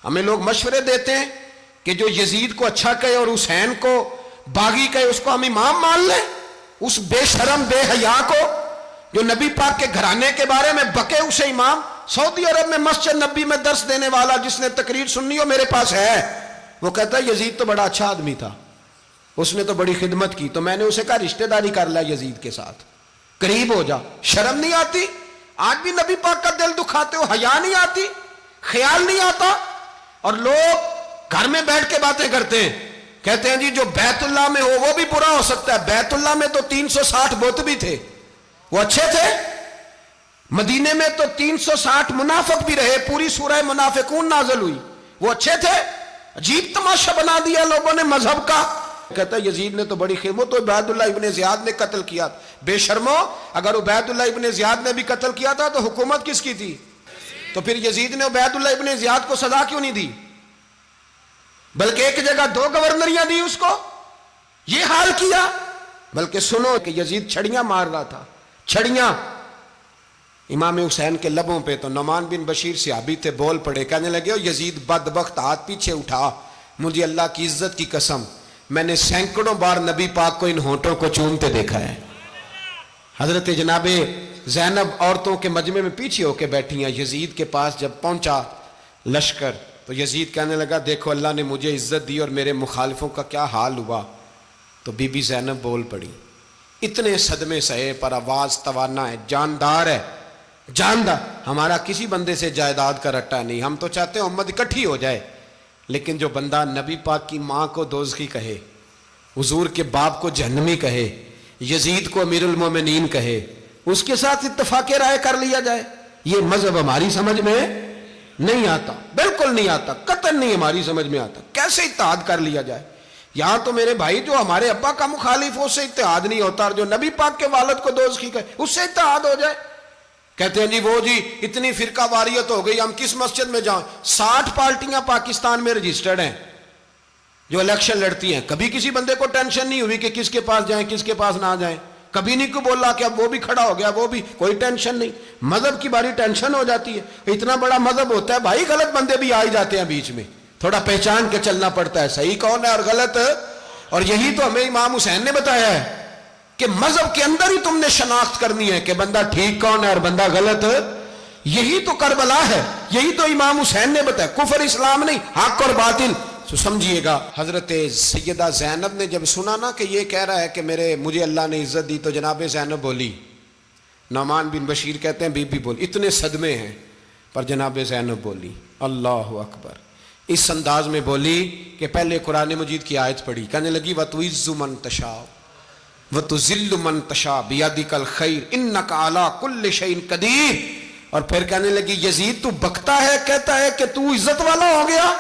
ہمیں لوگ مشورے دیتے ہیں کہ جو یزید کو اچھا کہے اور حسین کو باغی کہے اس کو ہم امام مان لیں، اس بے شرم بے حیا کو جو نبی پاک کے گھرانے کے بارے میں بکے اسے امام۔ سعودی عرب میں مسجد نبی میں درس دینے والا جس نے تقریر سننی ہو میرے پاس ہے، وہ کہتا ہے یزید تو بڑا اچھا آدمی تھا، اس نے تو بڑی خدمت کی، تو میں نے اسے کہا رشتہ داری کر لیا یزید کے ساتھ، قریب ہو جا۔ شرم نہیں آتی؟ آج بھی نبی پاک کا دل دکھاتے ہو، حیا نہیں آتی، خیال نہیں آتا؟ اور لوگ گھر میں بیٹھ کے باتیں کرتے ہیں، کہتے ہیں جی جو بیت اللہ میں ہو وہ بھی برا ہو سکتا ہے۔ بیت اللہ میں تو 360 بت بھی تھے، وہ اچھے تھے۔ مدینے میں تو 360 منافق بھی رہے، پوری سورہ منافقون نازل ہوئی، وہ اچھے تھے۔ عجیب تماشا بنا دیا لوگوں نے مذہب کا۔ کہتا ہے یزید نے تو بڑی خدمت، تو عبید اللہ ابن زیاد نے قتل کیا۔ بے شرمو، اگر عبید اللہ ابن زیاد نے بھی قتل کیا تھا تو حکومت کس کی تھی؟ تو پھر یزید نے عبید اللہ ابن زیاد کو سزا کیوں نہیں دی، بلکہ ایک جگہ 2 گورنریاں دی اس کو، یہ حال کیا؟ بلکہ سنو کہ یزید چھڑیاں مار رہا تھا، چھڑیاں امام حسین کے لبوں پہ، تو نعمان بن بشیر صحابی تھے، بول پڑے، کہنے لگے یزید بدبخت ہاتھ پیچھے اٹھا، مجھے اللہ کی عزت کی قسم میں نے سینکڑوں بار نبی پاک کو ان ہونٹوں کو چومتے دیکھا ہے۔ حضرت جناب زینب عورتوں کے مجمع میں پیچھے ہو کے بیٹھی ہیں، یزید کے پاس جب پہنچا لشکر تو یزید کہنے لگا دیکھو اللہ نے مجھے عزت دی اور میرے مخالفوں کا کیا حال ہوا۔ تو بی بی زینب بول پڑی، اتنے صدمے سہے پر آواز توانا ہے، جاندار ہے، جاندار۔ ہمارا کسی بندے سے جائیداد کا رٹا نہیں، ہم تو چاہتے ہیں امت اکٹھی ہو جائے، لیکن جو بندہ نبی پاک کی ماں کو دوزخی کہے، حضور کے باپ کو جہنمی کہے، یزید کو امیر المومنین کہے، اس کے ساتھ اتفاق رائے کر لیا جائے، یہ مذہب ہماری سمجھ میں نہیں آتا، بالکل نہیں آتا، قطعاً نہیں ہماری سمجھ میں آتا۔ کیسے اتحاد کر لیا جائے؟ یہاں تو میرے بھائی جو ہمارے ابا کا مخالف ہو اس سے اتحاد نہیں ہوتا، اور جو نبی پاک کے والد کو دوزخی کہے اس سے اتحاد ہو جائے۔ کہتے ہیں جی وہ جی اتنی فرقہ واریت ہو گئی، ہم کس مسجد میں جائیں؟ 60 پارٹیاں پاکستان میں رجسٹرڈ ہیں جو الیکشن لڑتی ہیں، کبھی کسی بندے کو ٹینشن نہیں ہوئی کہ کس کے پاس جائیں کس کے پاس نہ جائیں۔ کبھی نہیں کو بولا کہ اب وہ بھی کھڑا ہو گیا, وہ بھی, کوئی ٹینشن نہیں. مذہب کی باری ٹینشن ہو جاتی ہے. اتنا بڑا مذہب ہوتا ہے بھائی, غلط بندے بھی آ ہی جاتے ہیں بیچ میں, تھوڑا پہچان کے چلنا پڑتا ہے صحیح کون ہے اور غلط. اور یہی تو ہمیں امام حسین نے بتایا ہے کہ مذہب کے اندر ہی تم نے شناخت کرنی ہے کہ بندہ ٹھیک کون ہے اور بندہ غلط. یہی تو کربلا ہے, یہی تو امام حسین نے بتایا, کفر اسلام نہیں, حق اور باطل. تو سمجھیے گا, حضرت سیدہ زینب نے جب سنا نا کہ یہ کہہ رہا ہے کہ مجھے اللہ نے عزت دی, تو جناب زینب بولی, نعمان بن بشیر کہتے ہیں بی بی بولی, اتنے صدمے ہیں پر جناب زینب بولی اللہ اکبر, اس انداز میں بولی کہ پہلے قرآن مجید کی آیت پڑھی, کہنے لگی وَتُعِزُّ مَن تَشَاءُ وَتُذِلُّ مَن تَشَاءُ بِيَدِكَ الْخَيْرُ إِنَّكَ عَلَىٰ كُلِّ شَيْءٍ قَدِيرٌ. اور پھر کہنے لگی یزید تو بکتا ہے, کہتا ہے کہ تو عزت والا ہو گیا,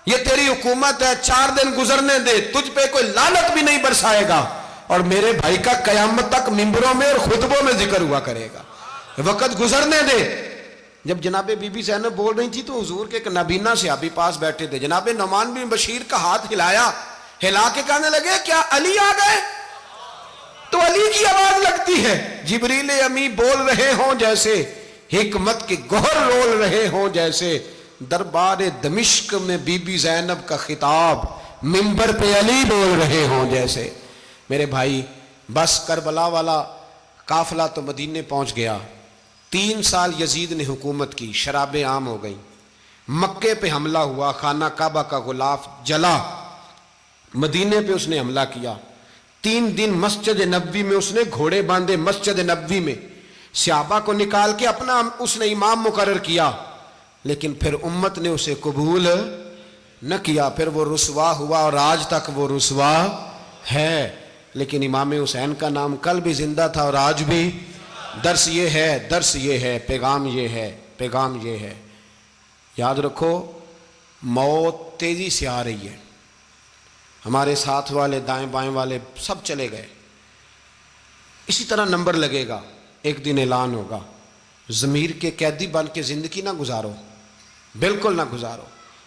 یہ تیری حکومت ہے, 4 دن گزرنے دے, تجھ پہ کوئی لعنت بھی نہیں برسائے گا, اور میرے بھائی کا قیامت تک ممبروں میں اور خطبوں میں ذکر ہوا کرے گا, وقت گزرنے دے. جب جناب بی بی زینب بول رہی تھی تو حضور کے ایک نابینا صحابی پاس بیٹھے تھے, جناب نعمان بن بشیر کا ہاتھ ہلایا, ہلا کے کہنے لگے کیا علی آ گئے؟ تو علی کی آواز لگتی ہے, جبریل امی بول رہے ہوں جیسے, حکمت کے گوہر رول رہے ہوں جیسے, دربار دمشق میں بی بی زینب کا خطاب, منبر پہ علی بول رہے ہوں جیسے. میرے بھائی بس کربلا والا قافلہ تو مدینے پہنچ گیا, 3 سال یزید نے حکومت کی, شرابیں عام ہو گئیں, مکے پہ حملہ ہوا, خانہ کعبہ کا غلاف جلا, مدینے پہ اس نے حملہ کیا, 3 دن مسجد نبوی میں اس نے گھوڑے باندھے, مسجد نبوی میں صحابہ کو نکال کے اپنا اس نے امام مقرر کیا, لیکن پھر امت نے اسے قبول نہ کیا, پھر وہ رسوا ہوا اور آج تک وہ رسوا ہے. لیکن امام حسین کا نام کل بھی زندہ تھا اور آج بھی. درس یہ ہے, پیغام یہ ہے, پیغام یہ ہے, یاد رکھو موت تیزی سے آ رہی ہے. ہمارے ساتھ والے دائیں بائیں والے سب چلے گئے, اسی طرح نمبر لگے گا, ایک دن اعلان ہوگا. ضمیر کے قیدی بن کے زندگی نہ گزارو, بالکل نہ گزارو.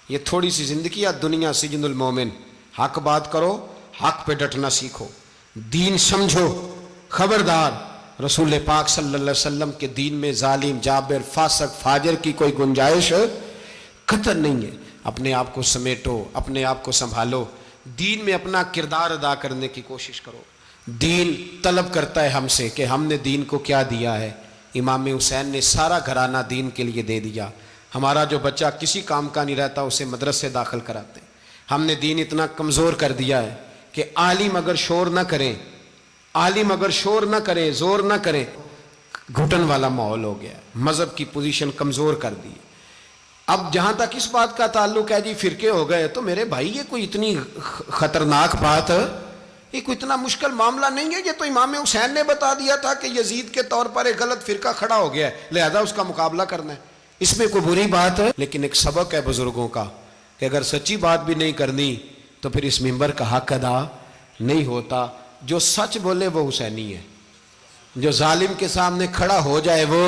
یہ تھوڑی سی زندگی ہے دنیا سجن المومن. حق بات کرو, حق پہ ڈٹنا سیکھو, دین سمجھو. خبردار, رسول پاک صلی اللہ علیہ وسلم کے دین میں ظالم, جابر, فاسق, فاجر کی کوئی گنجائش قطعاً نہیں ہے. اپنے آپ کو سمیٹو, اپنے آپ کو سنبھالو, دین میں اپنا کردار ادا کرنے کی کوشش کرو. دین طلب کرتا ہے ہم سے کہ ہم نے دین کو کیا دیا ہے. امام حسین نے سارا گھرانہ دین کے لیے دے دیا. ہمارا جو بچہ کسی کام کا نہیں رہتا اسے مدرسے داخل کراتے. ہم نے دین اتنا کمزور کر دیا ہے کہ عالم اگر شور نہ کریں, عالم اگر شور نہ کریں, زور نہ کریں, گھٹن والا ماحول ہو گیا. مذہب کی پوزیشن کمزور کر دی. اب جہاں تک اس بات کا تعلق ہے جی فرقے ہو گئے, تو میرے بھائی یہ کوئی اتنی خطرناک بات, یہ کوئی اتنا مشکل معاملہ نہیں ہے. یہ تو امام حسین نے بتا دیا تھا کہ یزید کے طور پر ایک غلط فرقہ کھڑا ہو گیا ہے, لہذا اس کا مقابلہ کرنا ہے. اس میں کوئی بری بات ہے, لیکن ایک سبق ہے بزرگوں کا کہ اگر سچی بات بھی نہیں کرنی تو پھر اس منبر کا حق ادا نہیں ہوتا. جو سچ بولے وہ حسینی ہے, جو ظالم کے سامنے کھڑا ہو جائے وہ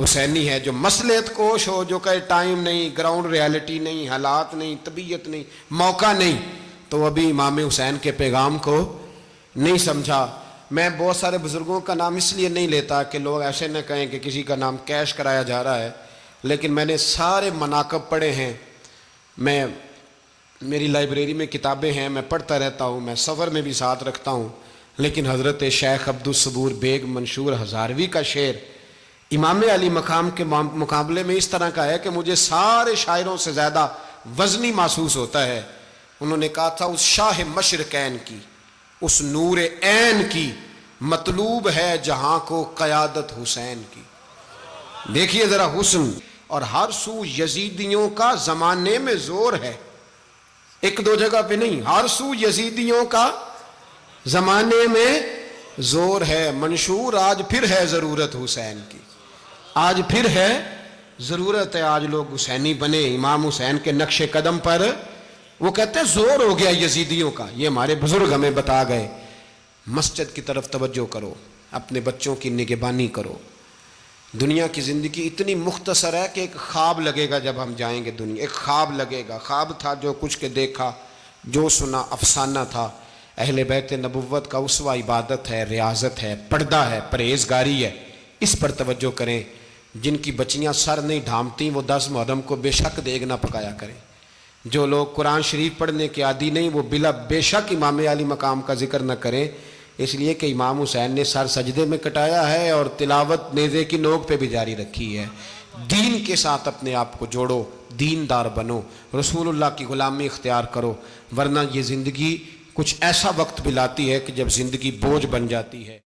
حسینی ہے. جو مصلحت کوش ہو, جو کہے ٹائم نہیں, گراؤنڈ ریالٹی نہیں, حالات نہیں, طبیعت نہیں, موقع نہیں, تو ابھی امام حسین کے پیغام کو نہیں سمجھا. میں بہت سارے بزرگوں کا نام اس لیے نہیں لیتا کہ لوگ ایسے نہ کہیں کہ کسی کا نام کیش کرایا جا رہا ہے, لیکن میں نے سارے مناقب پڑھے ہیں. میری لائبریری میں کتابیں ہیں, میں پڑھتا رہتا ہوں, میں سفر میں بھی ساتھ رکھتا ہوں. لیکن حضرت شیخ عبدالصبور بیگ منشور ہزاروی کا شعر امام علی مقام کے مقابلے میں اس طرح کا ہے کہ مجھے سارے شاعروں سے زیادہ وزنی محسوس ہوتا ہے. انہوں نے کہا تھا اس شاہ مشرقین کی, اس نور عین کی, مطلوب ہے جہاں کو قیادت حسین کی. دیکھیے ذرا حسن, اور ہر سو یزیدیوں کا زمانے میں زور ہے, ایک دو جگہ پہ نہیں, ہر سو یزیدیوں کا زمانے میں زور ہے. منشور آج پھر ہے ضرورت حسین کی, آج پھر ہے ضرورت ہے, آج لوگ حسینی بنے, امام حسین کے نقش قدم پر. وہ کہتے ہیں زور ہو گیا یزیدیوں کا. یہ ہمارے بزرگ ہمیں بتا گئے. مسجد کی طرف توجہ کرو, اپنے بچوں کی نگہبانی کرو. دنیا کی زندگی اتنی مختصر ہے کہ ایک خواب لگے گا جب ہم جائیں گے دنیا, ایک خواب لگے گا. خواب تھا جو کچھ کے دیکھا, جو سنا افسانہ تھا. اہل بیت نبوت کا اسوہ عبادت ہے، ریاضت ہے، پردہ ہے، پرہیزگاری ہے، اس پر توجہ کریں۔ جن کی بچیاں سر نہیں ڈھانپتی وہ 10 محرم کو بے شک دیگ نہ پکایا کریں۔ جو لوگ قرآن شریف پڑھنے کے عادی نہیں وہ بے شک امام علی مقام کا ذکر نہ کریں، اس لیے کہ امام حسین نے سر سجدے میں کٹایا ہے اور تلاوت نیزے کی نوک پہ بھی جاری رکھی ہے۔ دین کے ساتھ اپنے آپ کو جوڑو، دیندار بنو، رسول اللہ کی غلامی اختیار کرو، ورنہ یہ زندگی کچھ ایسا وقت بھی لاتی ہے کہ جب زندگی بوجھ بن جاتی ہے۔